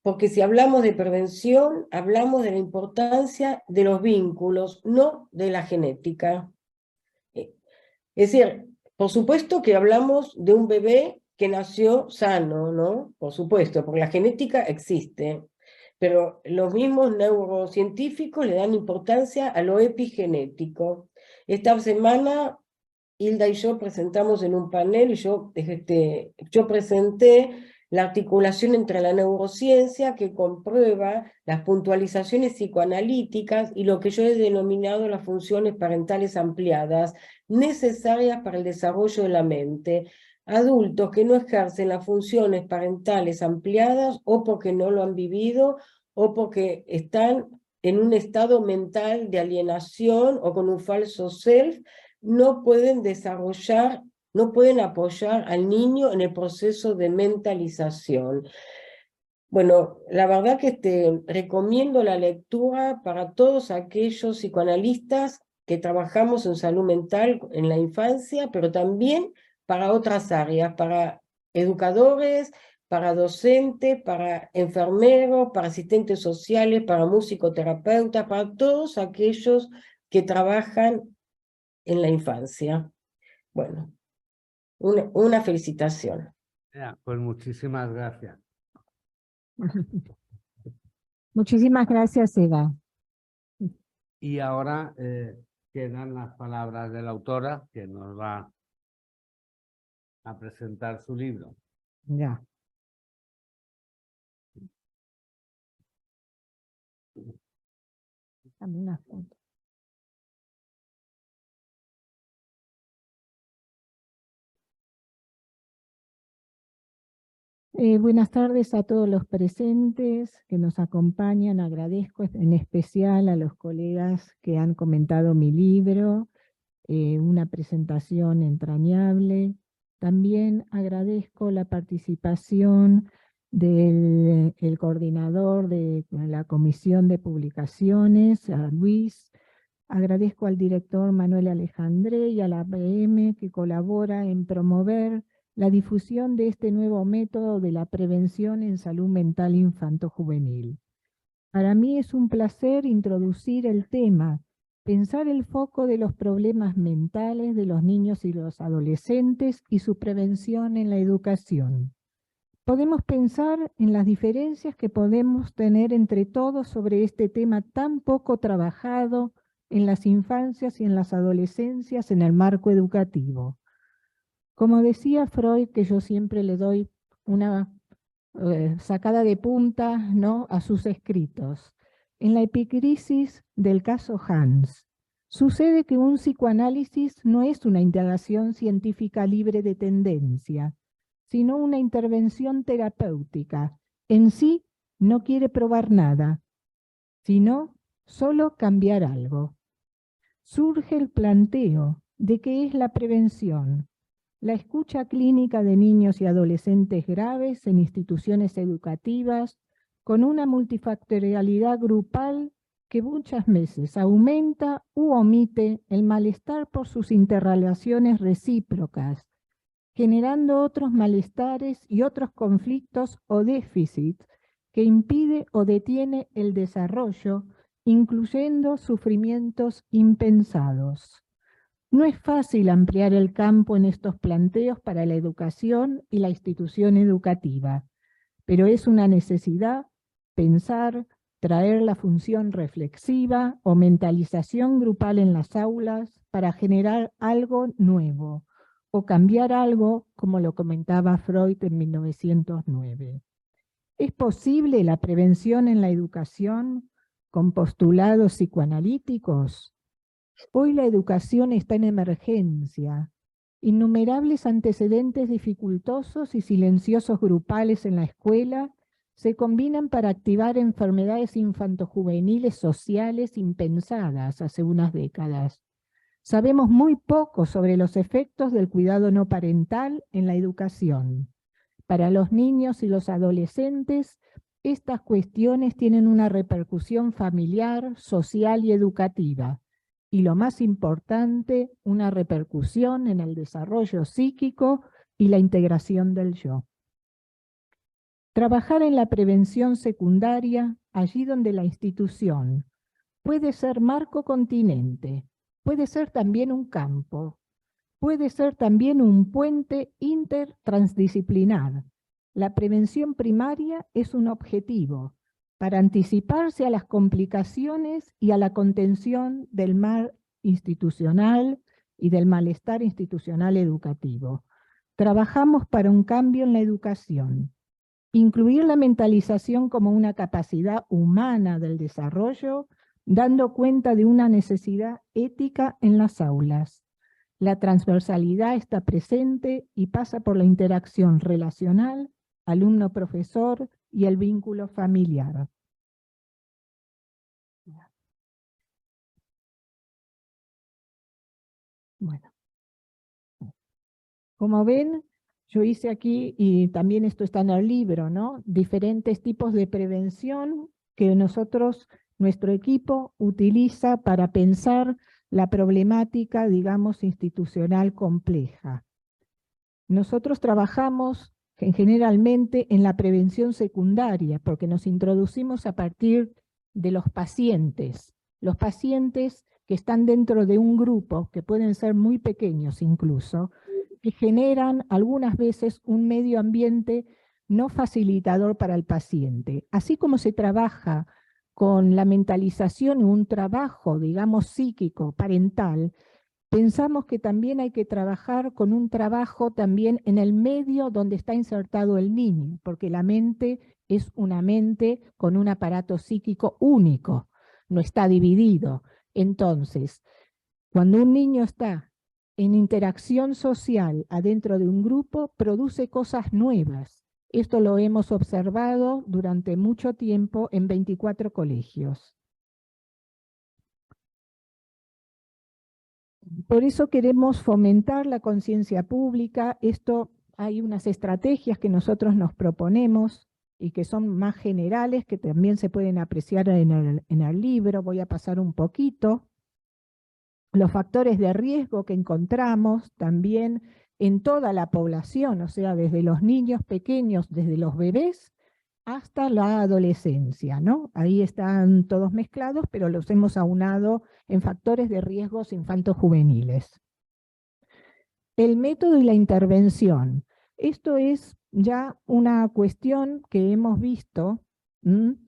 porque si hablamos de prevención, hablamos de la importancia de los vínculos, no de la genética. Es decir, por supuesto que hablamos de un bebé que nació sano, ¿no? Por supuesto, porque la genética existe, pero los mismos neurocientíficos le dan importancia a lo epigenético. Esta semana Hilda y yo presentamos en un panel, yo presenté la articulación entre la neurociencia que comprueba las puntualizaciones psicoanalíticas y lo que yo he denominado las funciones parentales ampliadas, necesarias para el desarrollo de la mente. Adultos que no ejercen las funciones parentales ampliadas o porque no lo han vivido o porque están en un estado mental de alienación o con un falso self, no pueden desarrollar, no pueden apoyar al niño en el proceso de mentalización. Bueno, la verdad que recomiendo la lectura para todos aquellos psicoanalistas que trabajamos en salud mental en la infancia, pero también para otras áreas, para educadores, para docentes, para enfermeros, para asistentes sociales, para musicoterapeutas, para todos aquellos que trabajan en la infancia. Bueno, una felicitación. Ya, pues muchísimas gracias. Muchísimas gracias, Eva. Y ahora quedan las palabras de la autora, que nos va a presentar su libro. Ya. Dame una foto. Buenas tardes a todos los presentes que nos acompañan. Agradezco en especial a los colegas que han comentado mi libro, una presentación entrañable. También agradezco la participación del coordinador de la Comisión de Publicaciones, a Luis. Agradezco al director Manuel Alejandré y a la APM que colabora en promover la difusión de este nuevo método de la prevención en salud mental infanto-juvenil. Para mí es un placer introducir el tema, pensar el foco de los problemas mentales de los niños y los adolescentes y su prevención en la educación. Podemos pensar en las diferencias que podemos tener entre todos sobre este tema tan poco trabajado en las infancias y en las adolescencias en el marco educativo. Como decía Freud, que yo siempre le doy una sacada de punta, ¿no?, a sus escritos. En la epicrisis del caso Hans, sucede que un psicoanálisis no es una indagación científica libre de tendencia, sino una intervención terapéutica. En sí no quiere probar nada, sino solo cambiar algo. Surge el planteo de qué es la prevención. La escucha clínica de niños y adolescentes graves en instituciones educativas con una multifactorialidad grupal que muchas veces aumenta u omite el malestar por sus interrelaciones recíprocas, generando otros malestares y otros conflictos o déficits que impide o detiene el desarrollo, incluyendo sufrimientos impensados. No es fácil ampliar el campo en estos planteos para la educación y la institución educativa, pero es una necesidad pensar, traer la función reflexiva o mentalización grupal en las aulas para generar algo nuevo o cambiar algo, como lo comentaba Freud en 1909. ¿Es posible la prevención en la educación con postulados psicoanalíticos? Hoy la educación está en emergencia. Innumerables antecedentes dificultosos y silenciosos grupales en la escuela se combinan para activar enfermedades infantojuveniles sociales impensadas hace unas décadas. Sabemos muy poco sobre los efectos del cuidado no parental en la educación. Para los niños y los adolescentes, estas cuestiones tienen una repercusión familiar, social y educativa. Y lo más importante, una repercusión en el desarrollo psíquico y la integración del yo. Trabajar en la prevención secundaria, allí donde la institución puede ser marco continente, puede ser también un campo, puede ser también un puente intertransdisciplinar. La prevención primaria es un objetivo para anticiparse a las complicaciones y a la contención del mal institucional y del malestar institucional educativo. Trabajamos para un cambio en la educación. Incluir la mentalización como una capacidad humana del desarrollo, dando cuenta de una necesidad ética en las aulas. La transversalidad está presente y pasa por la interacción relacional, alumno-profesor y el vínculo familiar. Bueno, como ven, yo hice aquí, y también esto está en el libro, ¿no? Diferentes tipos de prevención que nuestro equipo utiliza para pensar la problemática, digamos, institucional compleja. Nosotros trabajamos generalmente en la prevención secundaria, porque nos introducimos a partir de los pacientes que están dentro de un grupo, que pueden ser muy pequeños incluso, que generan algunas veces un medio ambiente no facilitador para el paciente. Así como se trabaja con la mentalización, un trabajo, digamos, psíquico, parental, pensamos que también hay que trabajar con un trabajo también en el medio donde está insertado el niño, porque la mente es una mente con un aparato psíquico único, no está dividido. Entonces, cuando un niño está en interacción social adentro de un grupo, produce cosas nuevas. Esto lo hemos observado durante mucho tiempo en 24 colegios. Por eso queremos fomentar la conciencia pública. Hay unas estrategias que nosotros nos proponemos y que son más generales, que también se pueden apreciar en el libro. Voy a pasar un poquito. Los factores de riesgo que encontramos también en toda la población, o sea, desde los niños pequeños, desde los bebés, hasta la adolescencia, ¿no? Ahí están todos mezclados, pero los hemos aunado en factores de riesgos infantojuveniles. El método y la intervención. Esto es ya una cuestión que hemos visto en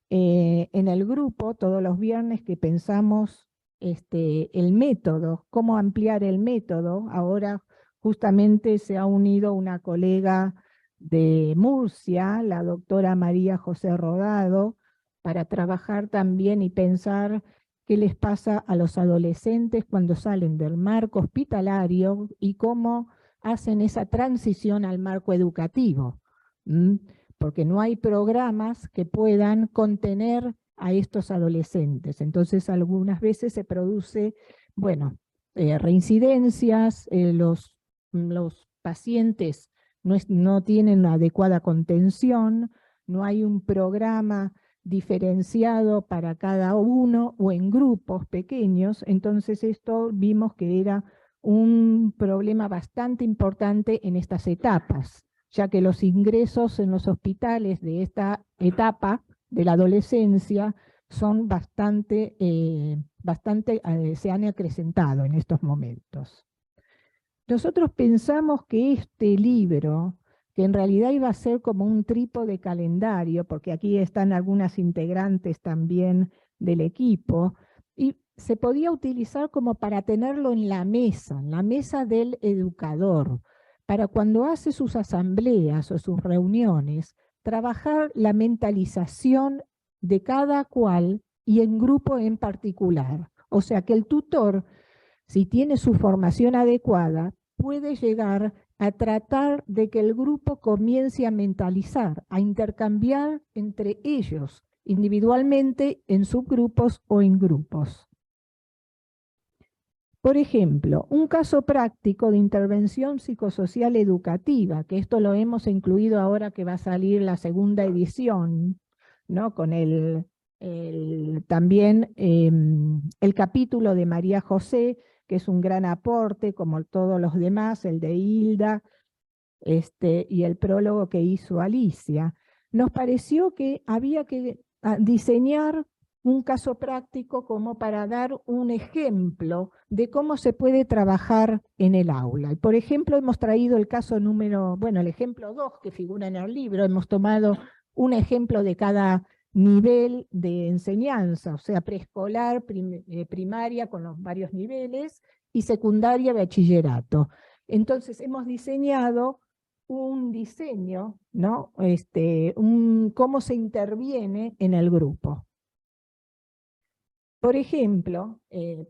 el grupo todos los viernes, que pensamos el método, cómo ampliar el método. Ahora justamente se ha unido una colega de Murcia, la doctora María José Rodado, para trabajar también y pensar qué les pasa a los adolescentes cuando salen del marco hospitalario y cómo hacen esa transición al marco educativo, porque no hay programas que puedan contener a estos adolescentes. Entonces algunas veces se produce, reincidencias, los pacientes no tienen una adecuada contención, no hay un programa diferenciado para cada uno o en grupos pequeños. Entonces esto vimos que era un problema bastante importante en estas etapas, ya que los ingresos en los hospitales de esta etapa de la adolescencia son bastante bastante, se han acrecentado en estos momentos. Nosotros pensamos que este libro, que en realidad iba a ser como un trípode calendario, porque aquí están algunas integrantes también del equipo, y se podía utilizar como para tenerlo en la mesa del educador, para cuando hace sus asambleas o sus reuniones, trabajar la mentalización de cada cual y en grupo en particular. O sea que el tutor, si tiene su formación adecuada, puede llegar a tratar de que el grupo comience a mentalizar, a intercambiar entre ellos, individualmente, en subgrupos o en grupos. Por ejemplo, un caso práctico de intervención psicosocial educativa, que esto lo hemos incluido ahora que va a salir la segunda edición, ¿no? Con también el capítulo de María José, que es un gran aporte, como todos los demás, el de Hilda, y el prólogo que hizo Alicia. Nos pareció que había que diseñar un caso práctico como para dar un ejemplo de cómo se puede trabajar en el aula. Y por ejemplo, hemos traído el caso el ejemplo 2 que figura en el libro, hemos tomado un ejemplo de cada nivel de enseñanza, o sea, preescolar, primaria con los varios niveles, y secundaria, bachillerato. Entonces hemos diseñado un diseño, ¿no? Cómo se interviene en el grupo. Por ejemplo,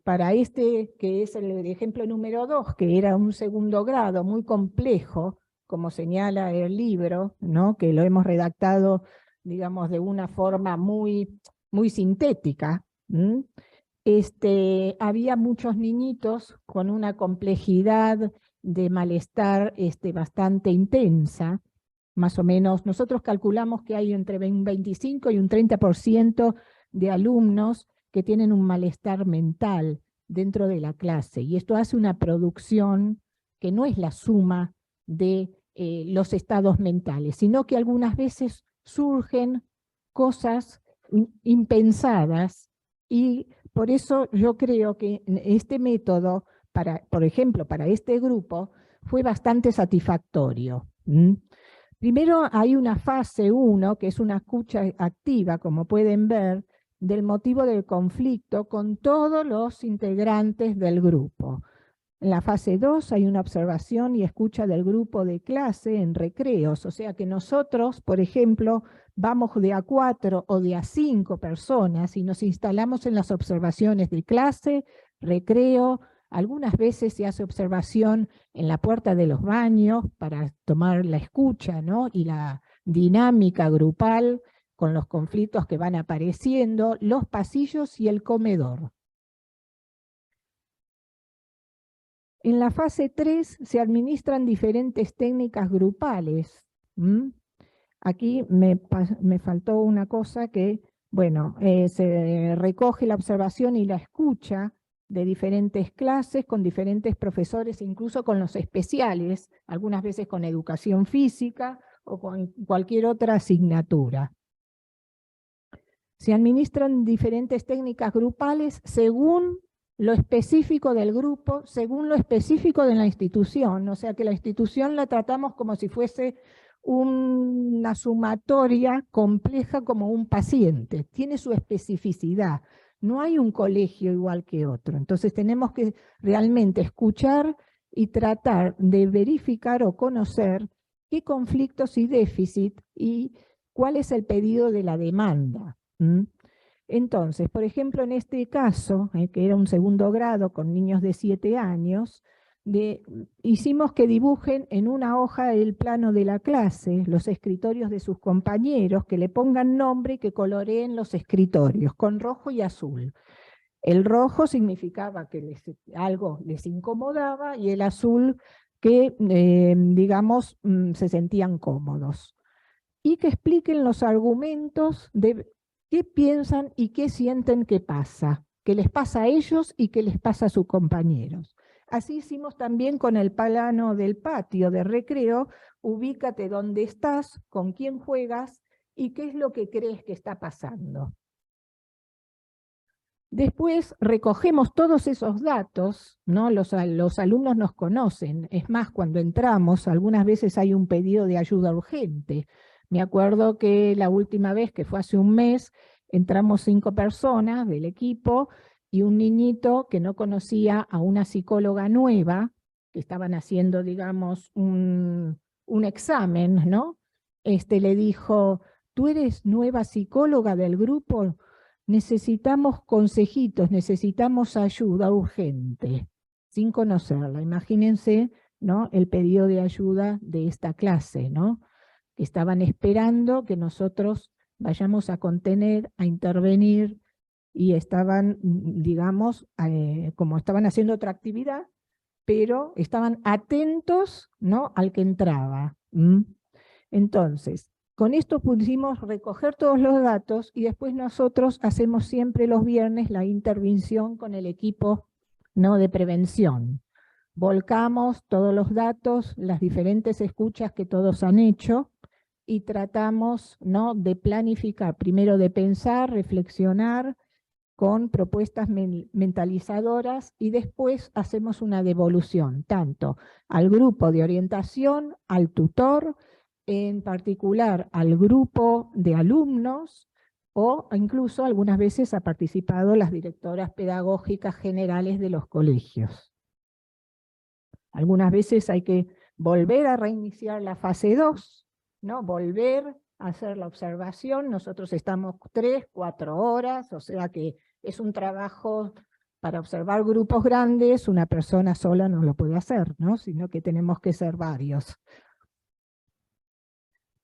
para que es el ejemplo número 2, que era un segundo grado muy complejo, como señala el libro, ¿no? Que lo hemos redactado, digamos, de una forma muy, muy sintética. Había muchos niñitos con una complejidad de malestar bastante intensa, más o menos. Nosotros calculamos que hay entre un 25 y un 30% de alumnos que tienen un malestar mental dentro de la clase, y esto hace una producción que no es la suma de los estados mentales, sino que algunas veces surgen cosas impensadas, y por eso yo creo que este método, por ejemplo, para este grupo, fue bastante satisfactorio. Primero hay una fase 1, que es una escucha activa, como pueden ver, del motivo del conflicto con todos los integrantes del grupo. En la fase 2 hay una observación y escucha del grupo de clase en recreos, o sea que nosotros, por ejemplo, vamos de a 4 o de a 5 personas y nos instalamos en las observaciones de clase, recreo. Algunas veces se hace observación en la puerta de los baños para tomar la escucha, ¿no? Y la dinámica grupal con los conflictos que van apareciendo, los pasillos y el comedor. En la fase 3 se administran diferentes técnicas grupales. Aquí me faltó una cosa que, bueno, se recoge la observación y la escucha de diferentes clases, con diferentes profesores, incluso con los especiales, algunas veces con educación física o con cualquier otra asignatura. Se administran diferentes técnicas grupales según lo específico del grupo, según lo específico de la institución. O sea que la institución la tratamos como si fuese una sumatoria compleja como un paciente. Tiene su especificidad. No hay un colegio igual que otro. Entonces tenemos que realmente escuchar y tratar de verificar o conocer qué conflictos y déficit y cuál es el pedido de la demanda. Entonces, por ejemplo, en este caso, que era un segundo grado con niños de 7 años, hicimos que dibujen en una hoja el plano de la clase, los escritorios de sus compañeros, que le pongan nombre y que coloreen los escritorios con rojo y azul. El rojo significaba que algo les incomodaba, y el azul que, digamos, se sentían cómodos. Y que expliquen los argumentos de qué piensan y qué sienten que pasa, qué les pasa a ellos y qué les pasa a sus compañeros. Así hicimos también con el plano del patio de recreo. Ubícate dónde estás, con quién juegas y qué es lo que crees que está pasando. Después recogemos todos esos datos, ¿no? Los alumnos nos conocen. Es más, cuando entramos, algunas veces hay un pedido de ayuda urgente. Me acuerdo que la última vez, que fue hace un mes, entramos 5 personas del equipo y un niñito que no conocía a una psicóloga nueva, que estaban haciendo, digamos, un examen, ¿no? Le dijo, ¿tú eres nueva psicóloga del grupo? Necesitamos consejitos, necesitamos ayuda urgente, sin conocerla. Imagínense, ¿no?, el pedido de ayuda de esta clase, ¿no? Que estaban esperando que nosotros vayamos a contener, a intervenir, y estaban, digamos, como estaban haciendo otra actividad, pero estaban atentos, ¿no?, al que entraba. Entonces, con esto pudimos recoger todos los datos y después nosotros hacemos siempre los viernes la intervención con el equipo, ¿no?, de prevención. Volcamos todos los datos, las diferentes escuchas que todos han hecho y tratamos, ¿no?, de planificar, primero de pensar, reflexionar con propuestas mentalizadoras y después hacemos una devolución, tanto al grupo de orientación, al tutor, en particular al grupo de alumnos, o incluso algunas veces ha participado las directoras pedagógicas generales de los colegios. Algunas veces hay que volver a reiniciar la fase 2, ¿no? Volver a hacer la observación. Nosotros estamos 3, 4 horas, o sea que es un trabajo para observar grupos grandes, una persona sola no lo puede hacer, ¿no?, sino que tenemos que ser varios.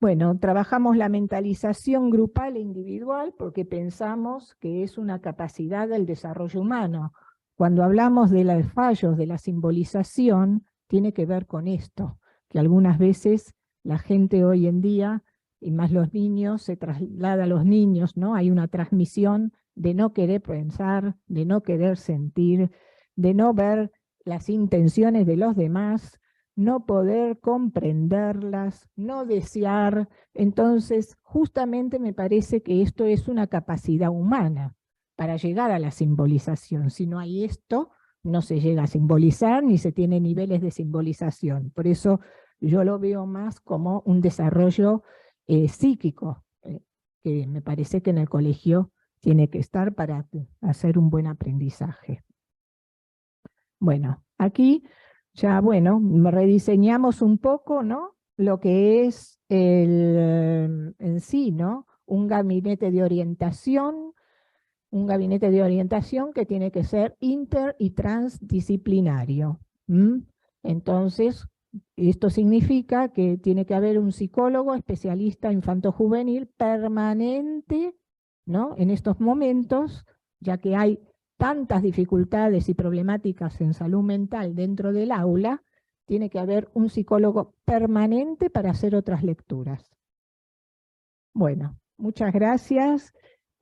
Bueno, trabajamos la mentalización grupal e individual porque pensamos que es una capacidad del desarrollo humano. Cuando hablamos de los fallos de la simbolización, tiene que ver con esto, que algunas veces la gente hoy en día, y más los niños, se traslada a los niños, ¿no? Hay una transmisión de no querer pensar, de no querer sentir, de no ver las intenciones de los demás, no poder comprenderlas, no desear. Entonces, justamente me parece que esto es una capacidad humana para llegar a la simbolización. Si no hay esto, no se llega a simbolizar ni se tiene niveles de simbolización. Por eso yo lo veo más como un desarrollo psíquico, que me parece que en el colegio tiene que estar para hacer un buen aprendizaje. Bueno, aquí ya, bueno, rediseñamos un poco, ¿no?, lo que es en sí, ¿no?, un gabinete de orientación que tiene que ser inter y transdisciplinario. Entonces, esto significa que tiene que haber un psicólogo especialista infanto-juvenil permanente, ¿no?, en estos momentos, ya que hay tantas dificultades y problemáticas en salud mental dentro del aula, tiene que haber un psicólogo permanente para hacer otras lecturas. Bueno, muchas gracias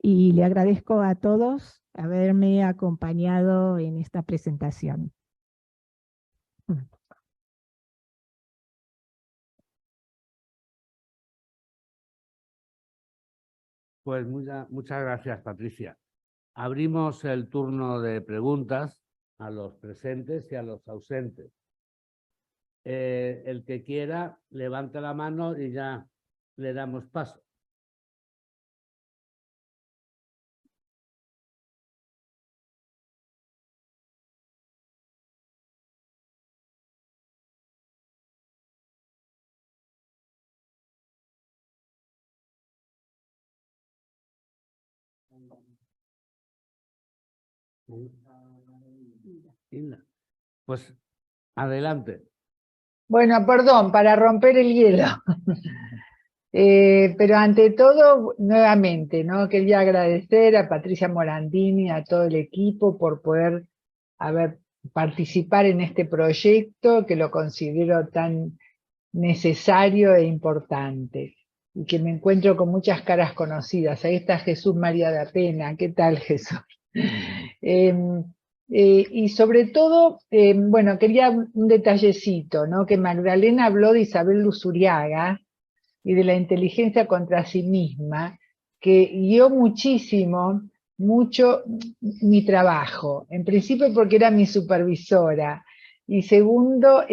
y le agradezco a todos haberme acompañado en esta presentación. Pues muchas gracias, Patricia. Abrimos el turno de preguntas a los presentes y a los ausentes. El que quiera, levante la mano y ya le damos paso. Pues adelante. Bueno, perdón, para romper el hielo. Pero ante todo, nuevamente, ¿no?, quería agradecer a Patricia Morandini, a todo el equipo por poder participar en este proyecto que lo considero tan necesario e importante. Y que me encuentro con muchas caras conocidas. Ahí está Jesús María de Apena. ¿Qué tal, Jesús? Y sobre todo, bueno, quería un detallecito, ¿no?, que Magdalena habló de Isabel Luzuriaga y de la inteligencia contra sí misma, que guió muchísimo mucho mi trabajo. En principio porque era mi supervisora. Y segundo,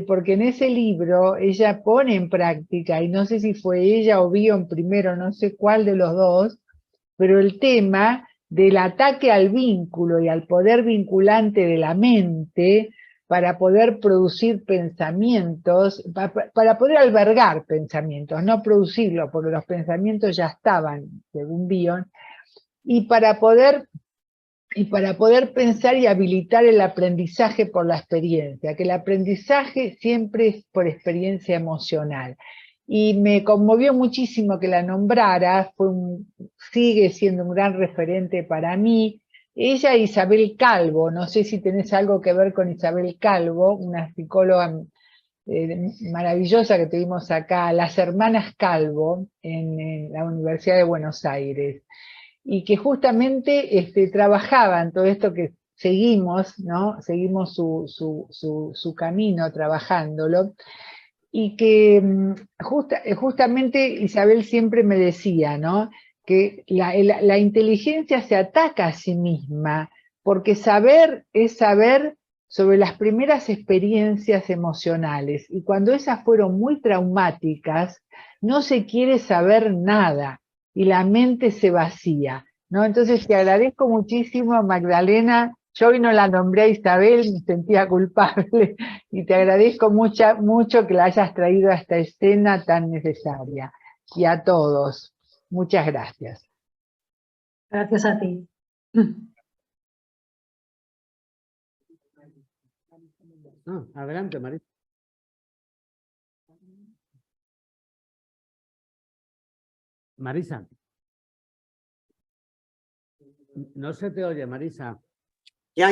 porque en ese libro ella pone en práctica, y no sé si fue ella o Bion primero, no sé cuál de los dos, pero el tema del ataque al vínculo y al poder vinculante de la mente para poder producir pensamientos, para poder albergar pensamientos, no producirlos, porque los pensamientos ya estaban, según Bion, y para poder pensar y habilitar el aprendizaje por la experiencia, que el aprendizaje siempre es por experiencia emocional. Y me conmovió muchísimo que la nombrara, sigue siendo un gran referente para mí. Ella, Isabel Calvo, no sé si tenés algo que ver con Isabel Calvo, una psicóloga maravillosa que tuvimos acá, las hermanas Calvo, en la Universidad de Buenos Aires, y que justamente trabajaban todo esto que seguimos, ¿no? Seguimos su camino trabajándolo, y que justamente Isabel siempre me decía, ¿no? Que la inteligencia se ataca a sí misma, porque saber es saber sobre las primeras experiencias emocionales, y cuando esas fueron muy traumáticas, no se quiere saber nada, y la mente se vacía, ¿no? Entonces te agradezco muchísimo, Magdalena. Yo hoy no la nombré a Isabel, me sentía culpable, y te agradezco mucho que la hayas traído a esta escena tan necesaria. Y a todos, muchas gracias. Gracias a ti. Adelante, Marisa. Marisa. No se te oye, Marisa. Ya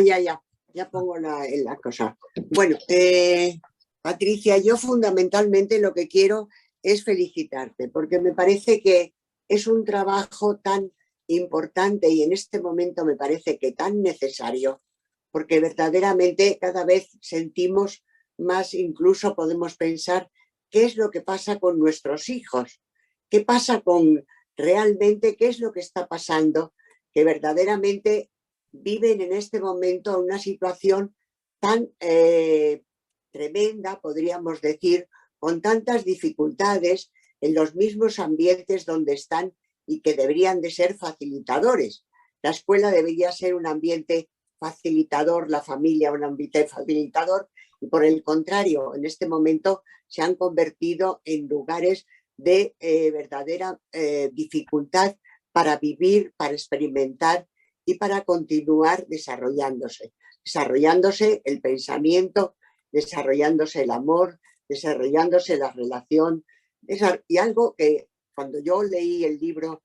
pongo la cosa. Bueno, Patricia, yo fundamentalmente lo que quiero es felicitarte, porque me parece que es un trabajo tan importante y en este momento me parece que tan necesario, porque verdaderamente cada vez sentimos más, incluso podemos pensar qué es lo que pasa con nuestros hijos, qué pasa con realmente, qué es lo que está pasando, que verdaderamente viven en este momento una situación tan tremenda, podríamos decir, con tantas dificultades en los mismos ambientes donde están y que deberían de ser facilitadores. La escuela debería ser un ambiente facilitador, la familia un ambiente facilitador, y por el contrario, en este momento se han convertido en lugares de verdadera dificultad para vivir, para experimentar y para continuar desarrollándose el pensamiento, desarrollándose el amor, desarrollándose la relación. Y algo que cuando yo leí el libro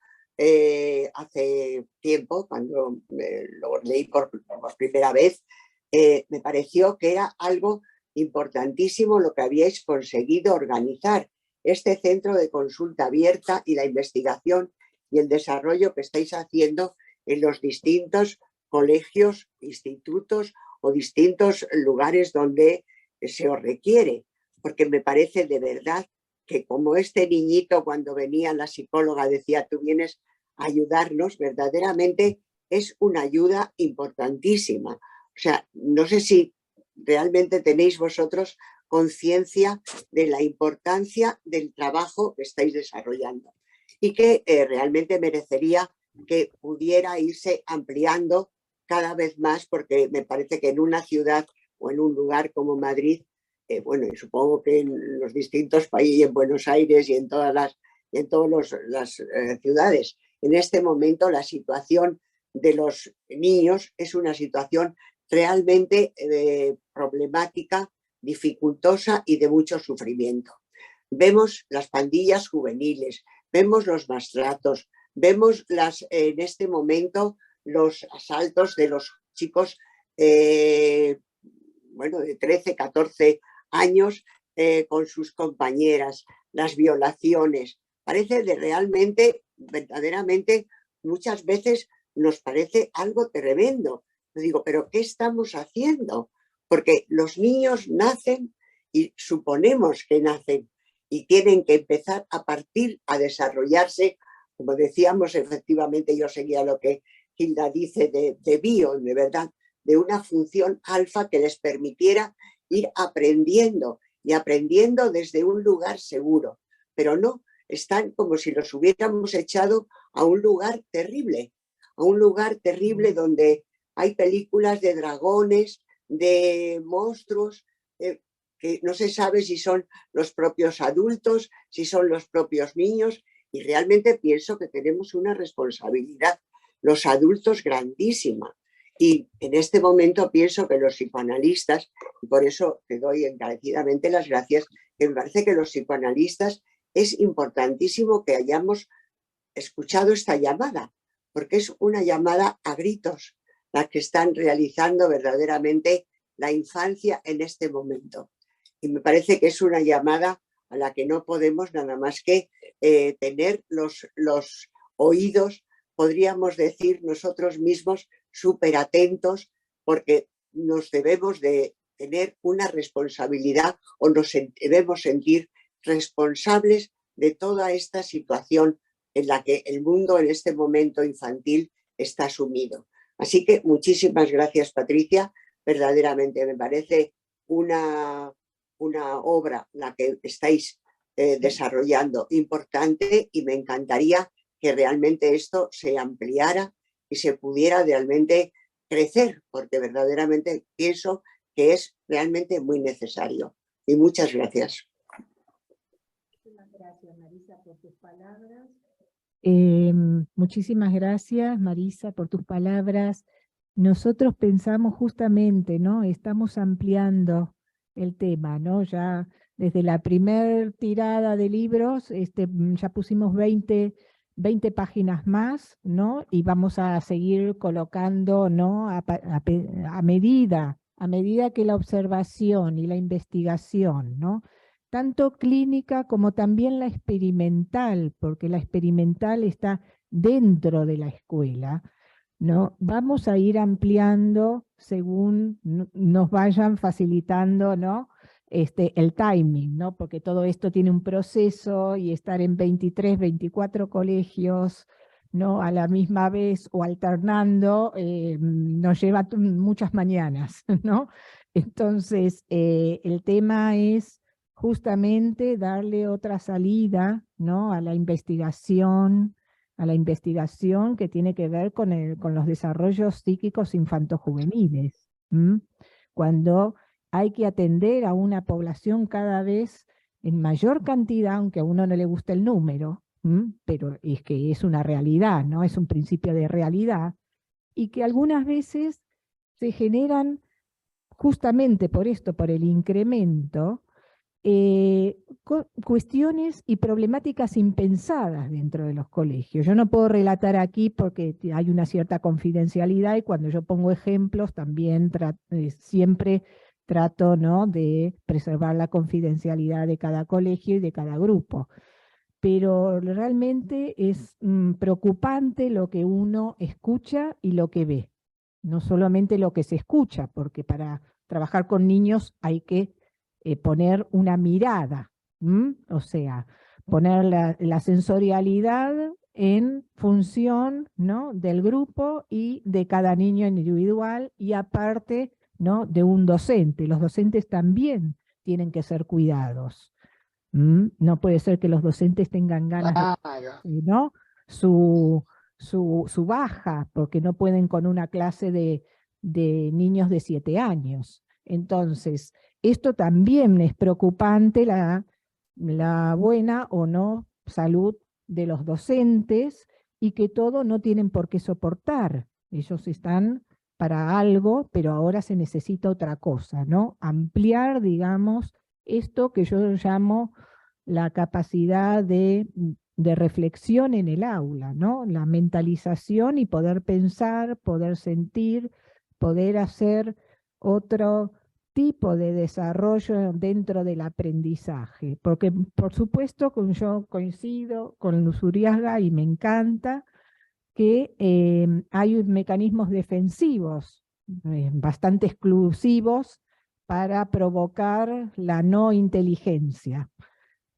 hace tiempo, cuando lo leí por primera vez, me pareció que era algo importantísimo lo que habíais conseguido organizar, este centro de consulta abierta y la investigación y el desarrollo que estáis haciendo en los distintos colegios, institutos o distintos lugares donde se os requiere, porque me parece de verdad que como este niñito cuando venía la psicóloga decía, tú vienes a ayudarnos, verdaderamente es una ayuda importantísima. O sea, no sé si realmente tenéis vosotros conciencia de la importancia del trabajo que estáis desarrollando y que realmente merecería que pudiera irse ampliando cada vez más, porque me parece que en una ciudad o en un lugar como Madrid, bueno, y supongo que en los distintos países, en Buenos Aires y en todas las ciudades, en este momento la situación de los niños es una situación realmente problemática, dificultosa y de mucho sufrimiento. Vemos las pandillas juveniles, vemos los maltratos, vemos en este momento los asaltos de los chicos bueno, de 13, 14 años con sus compañeras, las violaciones. Parece de realmente, verdaderamente, muchas veces nos parece algo tremendo. Yo digo, ¿pero qué estamos haciendo? Porque los niños nacen y suponemos que nacen y tienen que empezar a partir a desarrollarse. Como decíamos, efectivamente yo seguía lo que Hilda dice, de bio, de verdad, de una función alfa que les permitiera ir aprendiendo y aprendiendo desde un lugar seguro. Pero no, están como si los hubiéramos echado a un lugar terrible donde hay películas de dragones, de monstruos, que no se sabe si son los propios adultos, si son los propios niños, y realmente pienso que tenemos una responsabilidad, los adultos, grandísima. Y en este momento pienso que los psicoanalistas, y por eso te doy encarecidamente las gracias, que me parece que los psicoanalistas es importantísimo que hayamos escuchado esta llamada, porque es una llamada a gritos la que están realizando verdaderamente la infancia en este momento. Y me parece que es una llamada a la que no podemos nada más que tener los oídos, podríamos decir nosotros mismos, súper atentos, porque nos debemos de tener una responsabilidad o nos debemos sentir responsables de toda esta situación en la que el mundo en este momento infantil está sumido. Así que muchísimas gracias, Patricia. Verdaderamente me parece una obra la que estáis desarrollando importante, y me encantaría que realmente esto se ampliara y se pudiera realmente crecer, porque verdaderamente pienso que es realmente muy necesario. Y muchas gracias. Muchísimas gracias, Marisa, por tus palabras. Muchísimas gracias, Marisa, por tus palabras. Nosotros pensamos justamente, ¿no? Estamos ampliando el tema, ¿no? Ya desde la primer tirada de libros, ya pusimos 20 páginas más, ¿no? Y vamos a seguir colocando, ¿no? A medida que la observación y la investigación, ¿no? Tanto clínica como también la experimental, porque la experimental está dentro de la escuela, ¿no? Vamos a ir ampliando según nos vayan facilitando, ¿no? El timing, ¿no? Porque todo esto tiene un proceso, y estar en 23, 24 colegios, ¿no? A la misma vez o alternando, nos lleva muchas mañanas, ¿no? Entonces, el tema es justamente darle otra salida, ¿no? a la investigación que tiene que ver con los desarrollos psíquicos infantojuveniles. Cuando hay que atender a una población cada vez en mayor cantidad, aunque a uno no le guste el número, pero es que es una realidad, ¿no? Es un principio de realidad, y que algunas veces se generan justamente por esto, por el incremento, cuestiones y problemáticas impensadas dentro de los colegios. Yo no puedo relatar aquí porque hay una cierta confidencialidad, y cuando yo pongo ejemplos también siempre trato, ¿no? de preservar la confidencialidad de cada colegio y de cada grupo. Pero realmente es preocupante lo que uno escucha y lo que ve. No solamente lo que se escucha, porque para trabajar con niños hay que poner una mirada, o sea, poner la sensorialidad en función, ¿no? del grupo y de cada niño individual, y aparte, ¿no? de un docente. Los docentes también tienen que ser cuidados. No puede ser que los docentes tengan ganas de, ¿no? su baja, porque no pueden con una clase de niños de 7 años. Entonces, esto también es preocupante, la buena o no salud de los docentes, y que todo no tienen por qué soportar. Ellos están para algo, pero ahora se necesita otra cosa, ¿no? Ampliar, digamos, esto que yo llamo la capacidad de reflexión en el aula, ¿no? La mentalización y poder pensar, poder sentir, poder hacer otro tipo de desarrollo dentro del aprendizaje. Porque, por supuesto, yo coincido con Luzuriaga y me encanta que hay mecanismos defensivos bastante exclusivos para provocar la no inteligencia.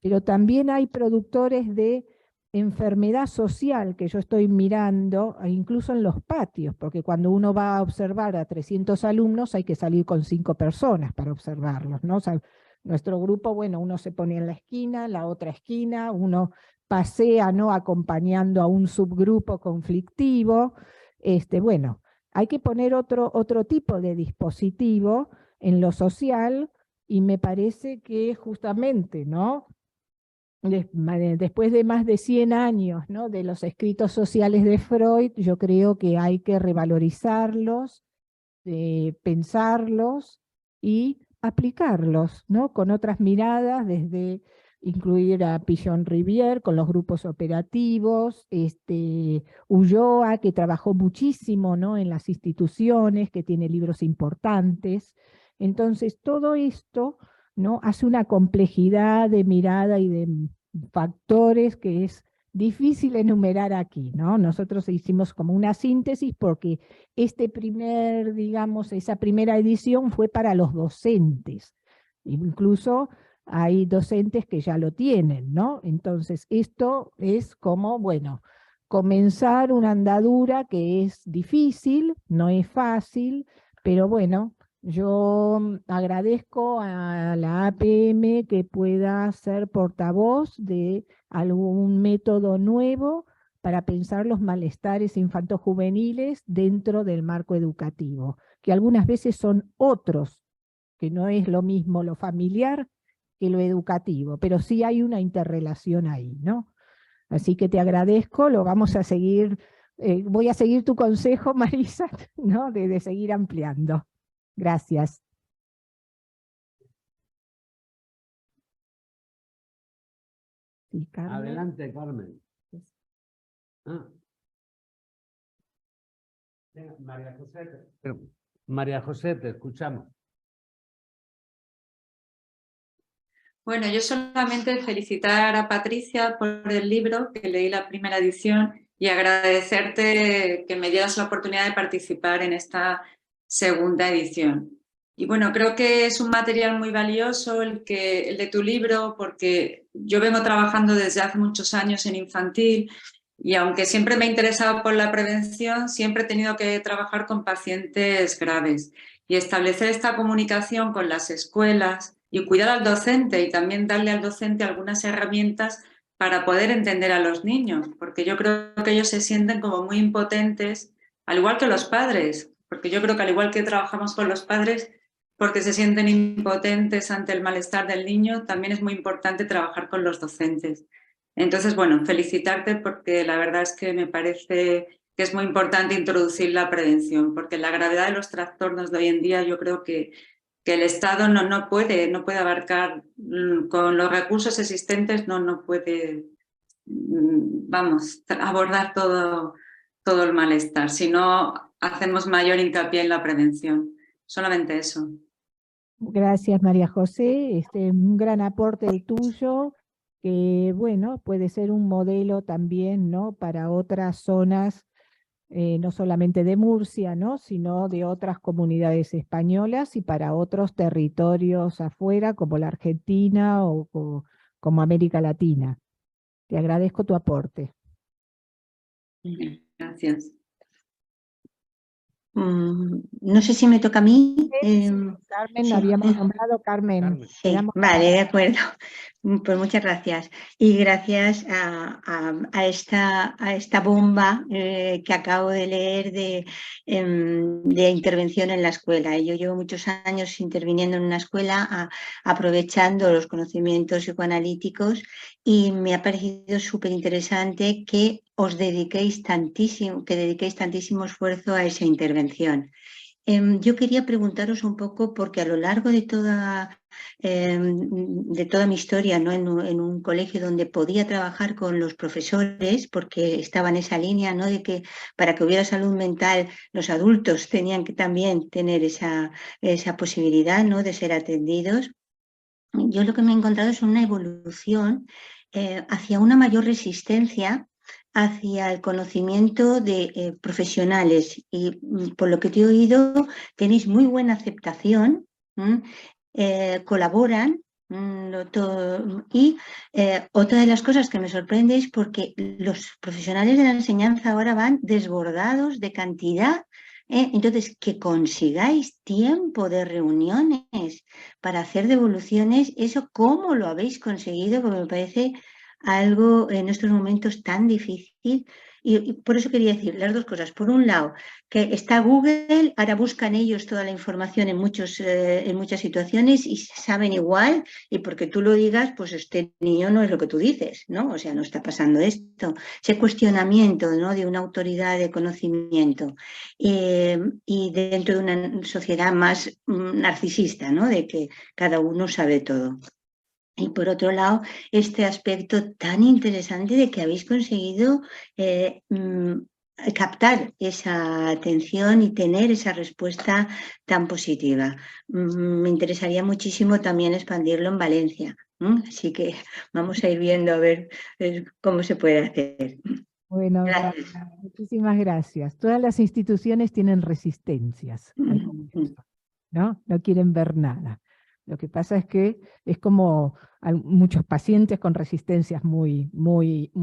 Pero también hay productores de enfermedad social que yo estoy mirando, incluso en los patios, porque cuando uno va a observar a 300 alumnos hay que salir con 5 personas para observarlos, ¿no? O sea, nuestro grupo, bueno, uno se pone en la esquina, la otra esquina, uno pasea, ¿no?, acompañando a un subgrupo conflictivo. Bueno, hay que poner otro tipo de dispositivo en lo social, y me parece que justamente, ¿no?, después de más de 100 años, ¿no?, de los escritos sociales de Freud, yo creo que hay que revalorizarlos, pensarlos y aplicarlos, ¿no?, con otras miradas, desde incluir a Pichon Rivière con los grupos operativos, Ulloa, que trabajó muchísimo, ¿no?, en las instituciones, que tiene libros importantes. Entonces, todo esto, ¿no?, hace una complejidad de mirada y de factores que es difícil enumerar aquí, ¿no? Nosotros hicimos como una síntesis porque digamos, esa primera edición fue para los docentes. Incluso hay docentes que ya lo tienen, ¿no? Entonces, esto es como, bueno, comenzar una andadura que es difícil, no es fácil, pero bueno, yo agradezco a la APM que pueda ser portavoz de algún método nuevo para pensar los malestares infantojuveniles dentro del marco educativo, que algunas veces son otros, que no es lo mismo lo familiar que lo educativo, pero sí hay una interrelación ahí, ¿no? Así que te agradezco, lo vamos a seguir, voy a seguir tu consejo, Marisa, ¿no?, de seguir ampliando. Gracias. Sí, Carmen. Adelante, Carmen. María José. María José, te escuchamos. Bueno, yo solamente felicitar a Patricia por el libro, que leí la primera edición, y agradecerte que me dieras la oportunidad de participar en esta segunda edición. Y bueno, creo que es un material muy valioso el de tu libro, porque yo vengo trabajando desde hace muchos años en infantil, y aunque siempre me he interesado por la prevención, siempre he tenido que trabajar con pacientes graves. Y establecer esta comunicación con las escuelas y cuidar al docente, y también darle al docente algunas herramientas para poder entender a los niños, porque yo creo que ellos se sienten como muy impotentes, al igual que los padres, porque yo creo que al igual que trabajamos con los padres, porque se sienten impotentes ante el malestar del niño, también es muy importante trabajar con los docentes. Entonces, bueno, felicitarte, porque la verdad es que me parece que es muy importante introducir la prevención, porque la gravedad de los trastornos de hoy en día yo creo que el Estado no puede abarcar con los recursos existentes, no puede, vamos, abordar todo el malestar, si no hacemos mayor hincapié en la prevención. Solamente eso. Gracias, María José. Un gran aporte el tuyo, que bueno, puede ser un modelo también, ¿no?, para otras zonas, no solamente de Murcia, ¿no?, sino de otras comunidades españolas y para otros territorios afuera, como la Argentina o como América Latina. Te agradezco tu aporte. Gracias. No sé si me toca a mí. Carmen, sí. habíamos nombrado Carmen. Sí, vale, de acuerdo. Pues muchas gracias. Y gracias a esta bomba que acabo de leer de intervención en la escuela. Yo llevo muchos años interviniendo en una escuela, aprovechando los conocimientos psicoanalíticos, y me ha parecido súper interesante que dediquéis tantísimo esfuerzo a esa intervención. Yo quería preguntaros un poco, porque a lo largo de toda mi historia, ¿no?, en un colegio donde podía trabajar con los profesores, porque estaba en esa línea, ¿no?, de que para que hubiera salud mental los adultos tenían que también tener esa posibilidad, ¿no?, de ser atendidos. Yo lo que me he encontrado es una evolución hacia una mayor resistencia hacia el conocimiento de profesionales, y por lo que te he oído tenéis muy buena aceptación, colaboran, Y otra de las cosas que me sorprende es porque los profesionales de la enseñanza ahora van desbordados de cantidad. Entonces, que consigáis tiempo de reuniones para hacer devoluciones, ¿eso cómo lo habéis conseguido? Porque me parece algo en estos momentos tan difícil. Y por eso quería decir las dos cosas. Por un lado, que está Google, ahora buscan ellos toda la información en muchas situaciones y saben igual, y porque tú lo digas, pues este niño no es lo que tú dices, ¿no? O sea, no está pasando esto. Ese cuestionamiento, ¿no?, de una autoridad de conocimiento y dentro de una sociedad más narcisista, ¿no?, de que cada uno sabe todo. Y por otro lado, este aspecto tan interesante de que habéis conseguido captar esa atención y tener esa respuesta tan positiva. Me interesaría muchísimo también expandirlo en Valencia. Así que vamos a ir viendo a ver cómo se puede hacer. Bueno, Gracias. muchísimas gracias. Todas las instituciones tienen resistencias al comienzo, ¿no? No quieren ver nada. Lo que pasa es que es como hay muchos pacientes con resistencias muy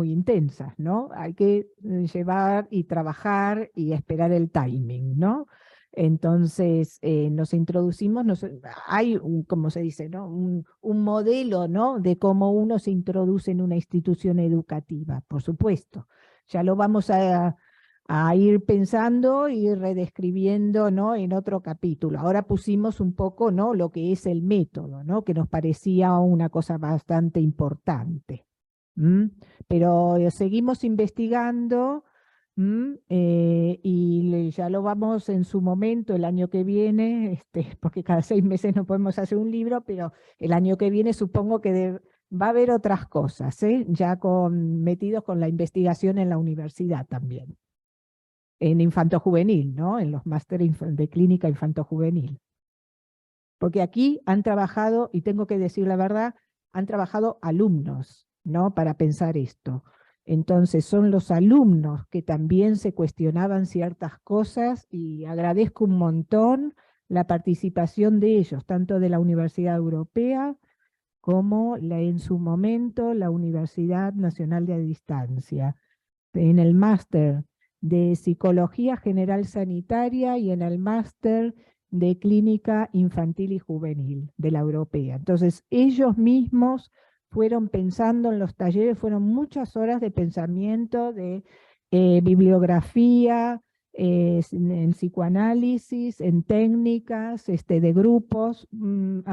intensas, ¿no? Hay que llevar y trabajar y esperar el timing, ¿no? Entonces nos introducimos, hay, como se dice, ¿no?, un modelo, ¿no?, de cómo uno se introduce en una institución educativa, por supuesto. Ya lo vamos a ir pensando y redescribiendo, ¿no?, en otro capítulo. Ahora pusimos un poco, ¿no?, lo que es el método, ¿no?, que nos parecía una cosa bastante importante. Pero seguimos investigando y ya lo vamos en su momento, el año que viene, porque cada 6 meses no podemos hacer un libro, pero el año que viene supongo que va a haber otras cosas, ya metidos con la investigación en la universidad también. En infanto-juvenil, ¿no?, en los másteres de clínica infanto-juvenil. Porque aquí han trabajado, y tengo que decir la verdad, han trabajado alumnos, ¿no?, para pensar esto. Entonces son los alumnos que también se cuestionaban ciertas cosas y agradezco un montón la participación de ellos, tanto de la Universidad Europea como en su momento la Universidad Nacional de Distancia, en el máster de Psicología General Sanitaria y en el máster de Clínica Infantil y Juvenil de la Europea. Entonces ellos mismos fueron pensando en los talleres, fueron muchas horas de pensamiento, de bibliografía, en psicoanálisis, en técnicas, de grupos. Son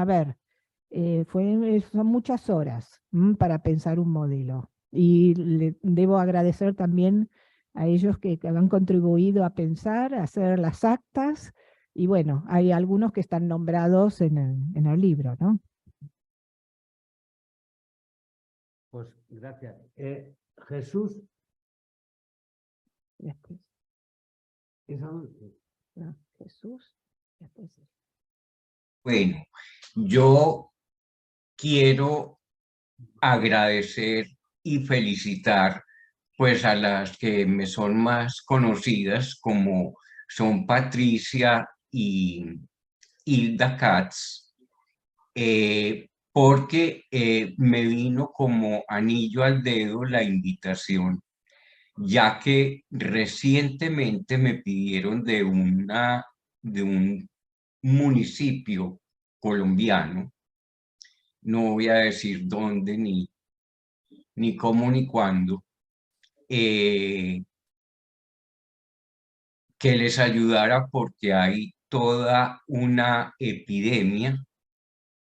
muchas horas para pensar un modelo. Y le debo agradecer también a ellos que han contribuido a pensar, a hacer las actas, y bueno, hay algunos que están nombrados en el libro, ¿no? Pues gracias. Jesús. Después. No, Jesús. Después. Bueno, yo quiero agradecer y felicitar pues a las que me son más conocidas, como son Patricia y Hilda Katz, porque me vino como anillo al dedo la invitación, ya que recientemente me pidieron de un municipio colombiano, no voy a decir dónde, ni cómo, ni cuándo, que les ayudara porque hay toda una epidemia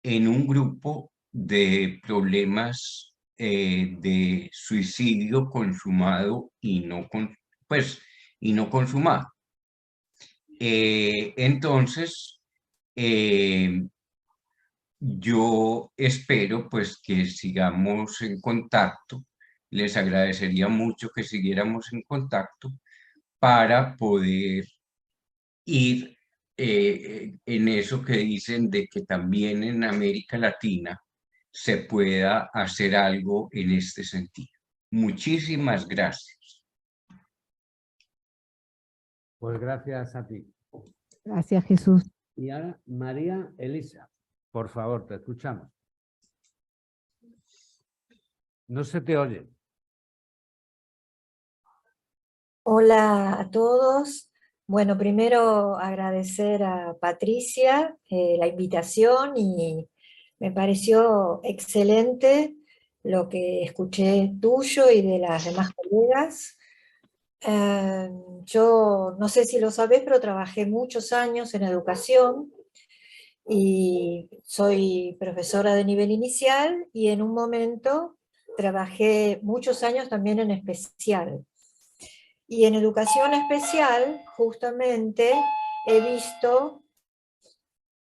en un grupo de problemas de suicidio consumado y no consumado. Entonces, yo espero pues que sigamos en contacto. Les agradecería mucho que siguiéramos en contacto para poder ir en eso que dicen de que también en América Latina se pueda hacer algo en este sentido. Muchísimas gracias. Pues gracias a ti. Gracias, Jesús. Y ahora, María Elisa, por favor, te escuchamos. No se te oye. Hola a todos. Bueno, primero agradecer a Patricia la invitación y me pareció excelente lo que escuché tuyo y de las demás colegas. Yo no sé si lo sabés, pero trabajé muchos años en educación y soy profesora de nivel inicial y en un momento trabajé muchos años también en especial. Y en educación especial, justamente, he visto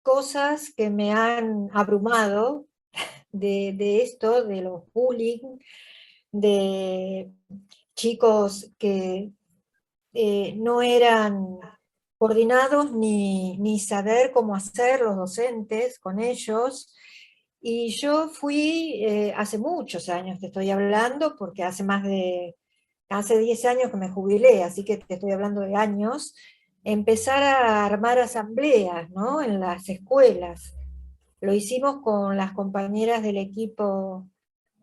cosas que me han abrumado de esto, de los bullying, de chicos que no eran coordinados ni saber cómo hacer los docentes con ellos. Y yo fui, hace muchos años te estoy hablando, porque hace 10 años que me jubilé, así que te estoy hablando de años, empezar a armar asambleas, ¿no?, en las escuelas. Lo hicimos con las compañeras del equipo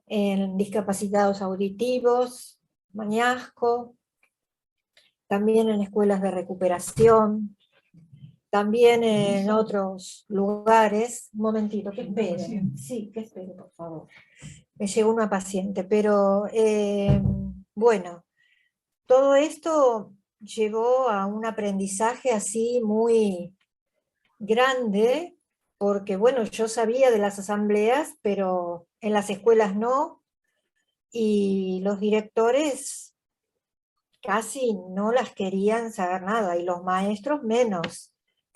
en discapacitados auditivos, Mañasco, también en escuelas de recuperación, también en otros lugares. Un momentito, que espere. Sí, que espere, por favor. Me llegó una paciente, pero bueno, todo esto llevó a un aprendizaje así muy grande, porque bueno, yo sabía de las asambleas, pero en las escuelas no, y los directores casi no las querían saber nada, y los maestros menos.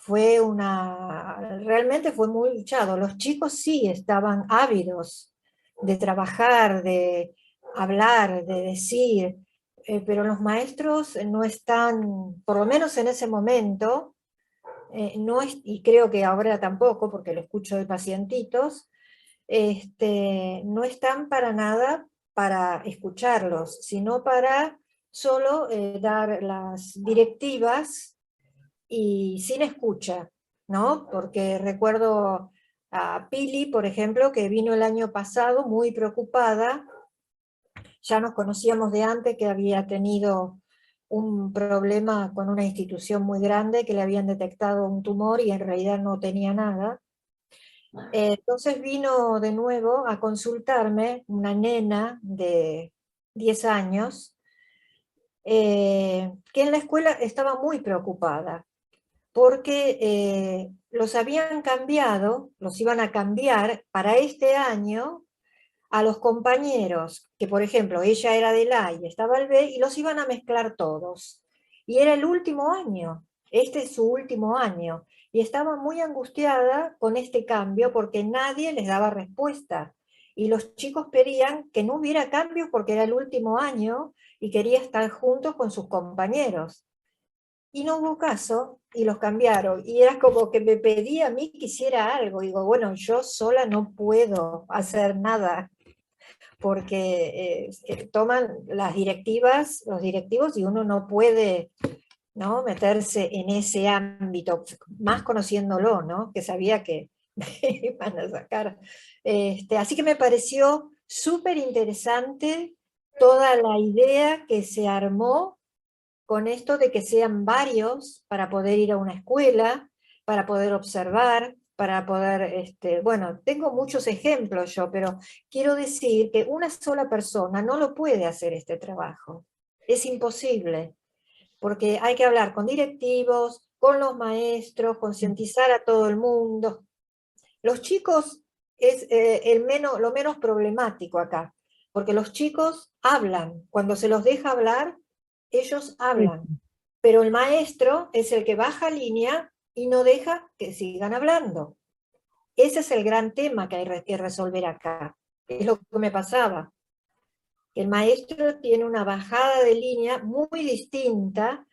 Realmente fue muy luchado. Los chicos sí estaban ávidos de trabajar, de hablar, de decir, pero los maestros no están, por lo menos en ese momento, y creo que ahora tampoco, porque lo escucho de pacientitos, no están para nada para escucharlos, sino para solo dar las directivas y sin escucha, ¿no? Porque recuerdo a Pili, por ejemplo, que vino el año pasado muy preocupada. Ya nos conocíamos de antes, que había tenido un problema con una institución muy grande, que le habían detectado un tumor y en realidad no tenía nada. Entonces vino de nuevo a consultarme una nena de 10 años, que en la escuela estaba muy preocupada, porque los habían cambiado, los iban a cambiar para este año a los compañeros, que por ejemplo ella era del A y estaba el B, y los iban a mezclar todos. Y era el último año, este es su último año, y estaba muy angustiada con este cambio porque nadie les daba respuesta. Y los chicos pedían que no hubiera cambios porque era el último año y quería estar juntos con sus compañeros. Y no hubo caso, y los cambiaron, y era como que me pedía a mí que hiciera algo. Digo, bueno, yo sola no puedo hacer nada, porque toman las directivas, los directivos, y uno no puede, ¿no?, meterse en ese ámbito, más conociéndolo, ¿no?, que sabía que me iban a sacar. Así que me pareció súper interesante toda la idea que se armó con esto de que sean varios para poder ir a una escuela, para poder observar, para poder, bueno, tengo muchos ejemplos yo, pero quiero decir que una sola persona no lo puede hacer este trabajo. Es imposible, porque hay que hablar con directivos, con los maestros, concientizar a todo el mundo. Los chicos es lo menos problemático acá, porque los chicos hablan, cuando se los deja hablar, ellos hablan, pero el maestro es el que baja línea y no deja que sigan hablando. Ese es el gran tema que hay que resolver acá. Es lo que me pasaba. El maestro tiene una bajada de línea muy distinta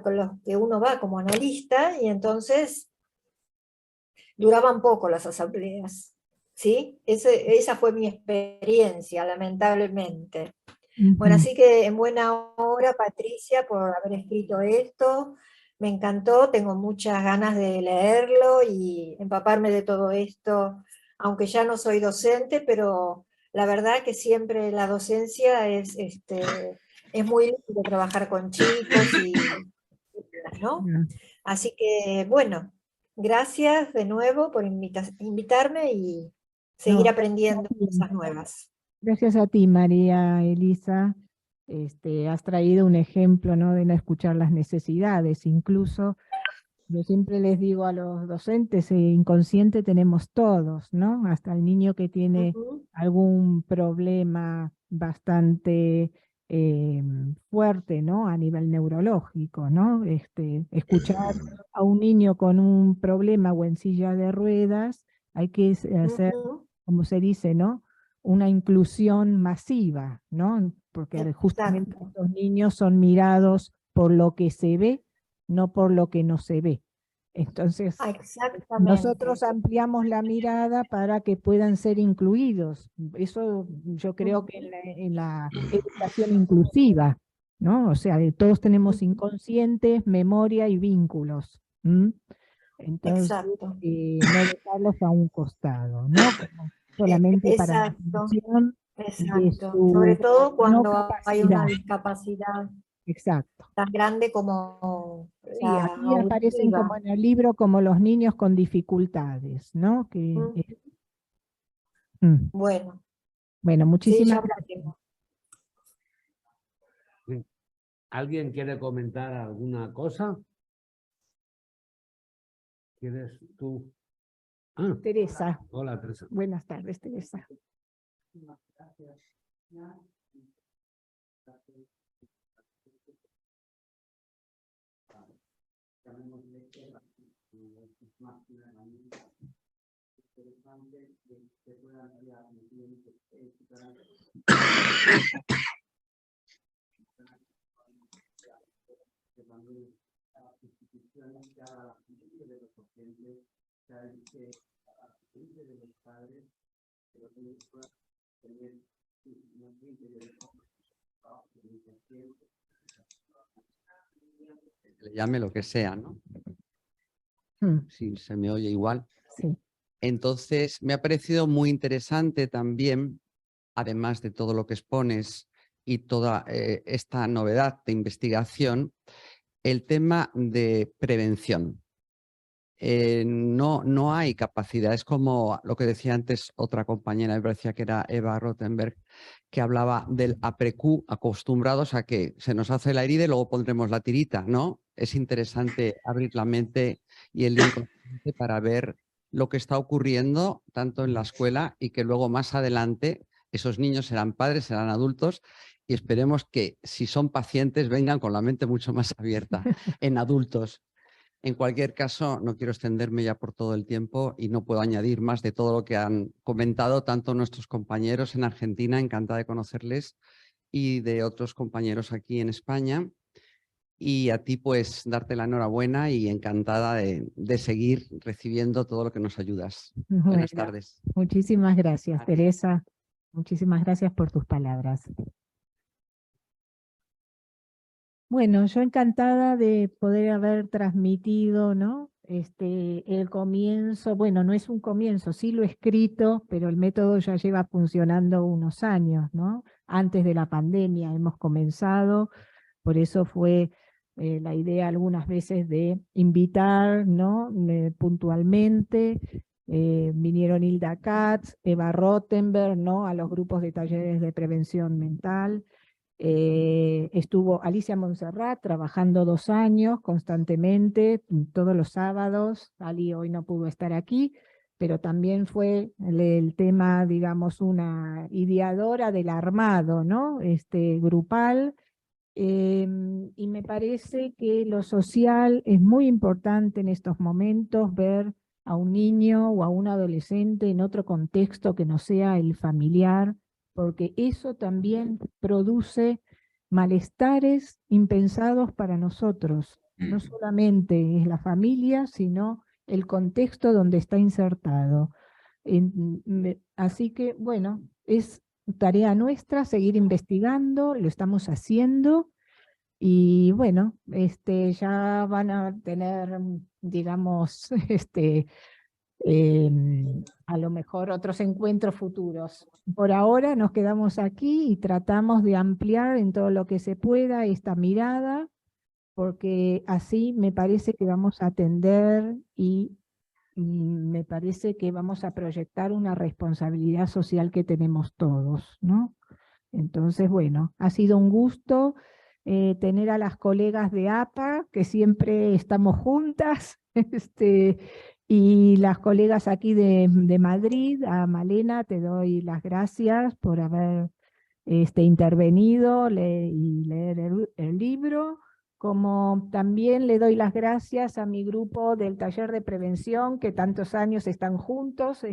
con los que uno va como analista, y entonces duraban poco las asambleas, ¿sí? Esa fue mi experiencia, lamentablemente. Bueno, así que en buena hora, Patricia, por haber escrito esto. Me encantó, tengo muchas ganas de leerlo y empaparme de todo esto, aunque ya no soy docente, pero la verdad que siempre la docencia es muy lindo trabajar con chicos y ¿no? Así que, bueno, gracias de nuevo por invitarme y seguir No, aprendiendo cosas nuevas. gracias a ti, María Elisa. Has traído un ejemplo, ¿no?, de no escuchar las necesidades. Incluso, yo siempre les digo a los docentes, inconsciente tenemos todos, ¿no? Hasta el niño que tiene algún problema bastante fuerte, ¿no?, a nivel neurológico, ¿no? Escuchar a un niño con un problema o en silla de ruedas, hay que hacer, como se dice, ¿no?, una inclusión masiva, ¿no? Porque justamente estos niños son mirados por lo que se ve, no por lo que no se ve. Entonces, nosotros ampliamos la mirada para que puedan ser incluidos. Eso yo creo que en la educación inclusiva, ¿no? O sea, todos tenemos inconscientes, memoria y vínculos. Entonces, no dejarlos a un costado, ¿no? Como solamente para la función de su Sobre todo cuando no hay una capacidad. discapacidad Exacto. tan grande como Sí, la aquí aparecen auditiva. como en el libro como los niños con dificultades, ¿no? Bueno, Bueno, sí, muchísimas ya gracias. ¿Alguien quiere comentar alguna cosa? ¿Quieres tú? Ah, Teresa. hola, Teresa. Buenas tardes, Teresa. Le llame lo que sea, ¿no? Si se me oye igual. Sí. Entonces, me ha parecido muy interesante también, además de todo lo que expones y toda esta novedad de investigación, el tema de prevención. No hay capacidad, es como lo que decía antes otra compañera, me parecía que era Eva Rothenberg, que hablaba del APREQ, acostumbrados a que se nos hace la herida y luego pondremos la tirita, ¿no? Es interesante abrir la mente y el inconsciente para ver lo que está ocurriendo tanto en la escuela y que luego más adelante esos niños serán padres, serán adultos y esperemos que si son pacientes vengan con la mente mucho más abierta en adultos. En cualquier caso, no quiero extenderme ya por todo el tiempo y no puedo añadir más de todo lo que han comentado tanto nuestros compañeros en Argentina, encantada de conocerles, y de otros compañeros aquí en España. Y a ti, pues, darte la enhorabuena y encantada de seguir recibiendo todo lo que nos ayudas. Buenas tardes. Muchísimas gracias, Teresa. Muchísimas gracias por tus palabras. Bueno, yo encantada de poder haber transmitido, ¿no? El comienzo, bueno, no es un comienzo, sí lo he escrito, pero el método ya lleva funcionando unos años, ¿no? Antes de la pandemia hemos comenzado, por eso fue la idea algunas veces de invitar, ¿no? Puntualmente, vinieron Hilda Katz, Eva Rothenberg, ¿no?, a los grupos de talleres de prevención mental. Estuvo Alicia Montserrat trabajando 2 años constantemente, todos los sábados. Ali hoy no pudo estar aquí, pero también fue el tema, digamos, una ideadora del armado, ¿no? Grupal. Y me parece que lo social es muy importante en estos momentos, ver a un niño o a un adolescente en otro contexto que no sea el familiar, porque eso también produce malestares impensados para nosotros. No solamente es la familia, sino el contexto donde está insertado. Así que, bueno, es tarea nuestra seguir investigando, lo estamos haciendo, y bueno, ya van a tener, digamos, a lo mejor otros encuentros futuros. Por ahora nos quedamos aquí y tratamos de ampliar en todo lo que se pueda esta mirada, porque así me parece que vamos a atender y me parece que vamos a proyectar una responsabilidad social que tenemos todos, ¿no? Entonces, bueno, ha sido un gusto tener a las colegas de APA, que siempre estamos juntas, y las colegas aquí de Madrid. A Malena te doy las gracias por haber intervenido y leer el libro, como también le doy las gracias a mi grupo del taller de prevención, que tantos años están juntos,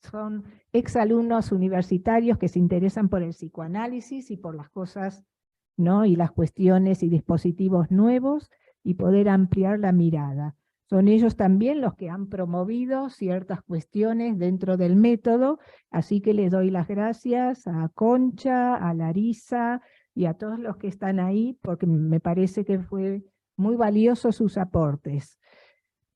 son exalumnos universitarios que se interesan por el psicoanálisis y por las cosas, ¿no? Y las cuestiones y dispositivos nuevos, y poder ampliar la mirada. Son ellos también los que han promovido ciertas cuestiones dentro del método, así que les doy las gracias a Concha, a Larisa y a todos los que están ahí, porque me parece que fue muy valioso sus aportes.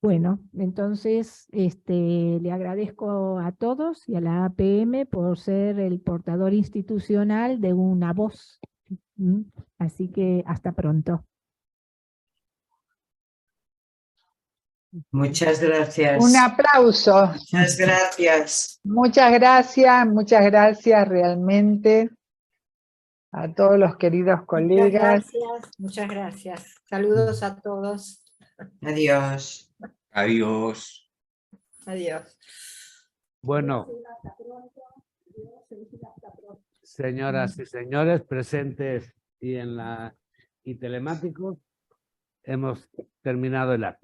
Bueno, entonces le agradezco a todos y a la APM por ser el portador institucional de una voz. Así que hasta pronto. Muchas gracias. Un aplauso. Muchas gracias. Muchas gracias realmente a todos los queridos colegas. Muchas gracias. Saludos a todos. Adiós. Adiós. Adiós. Bueno, señoras y señores presentes y telemáticos, hemos terminado el acto.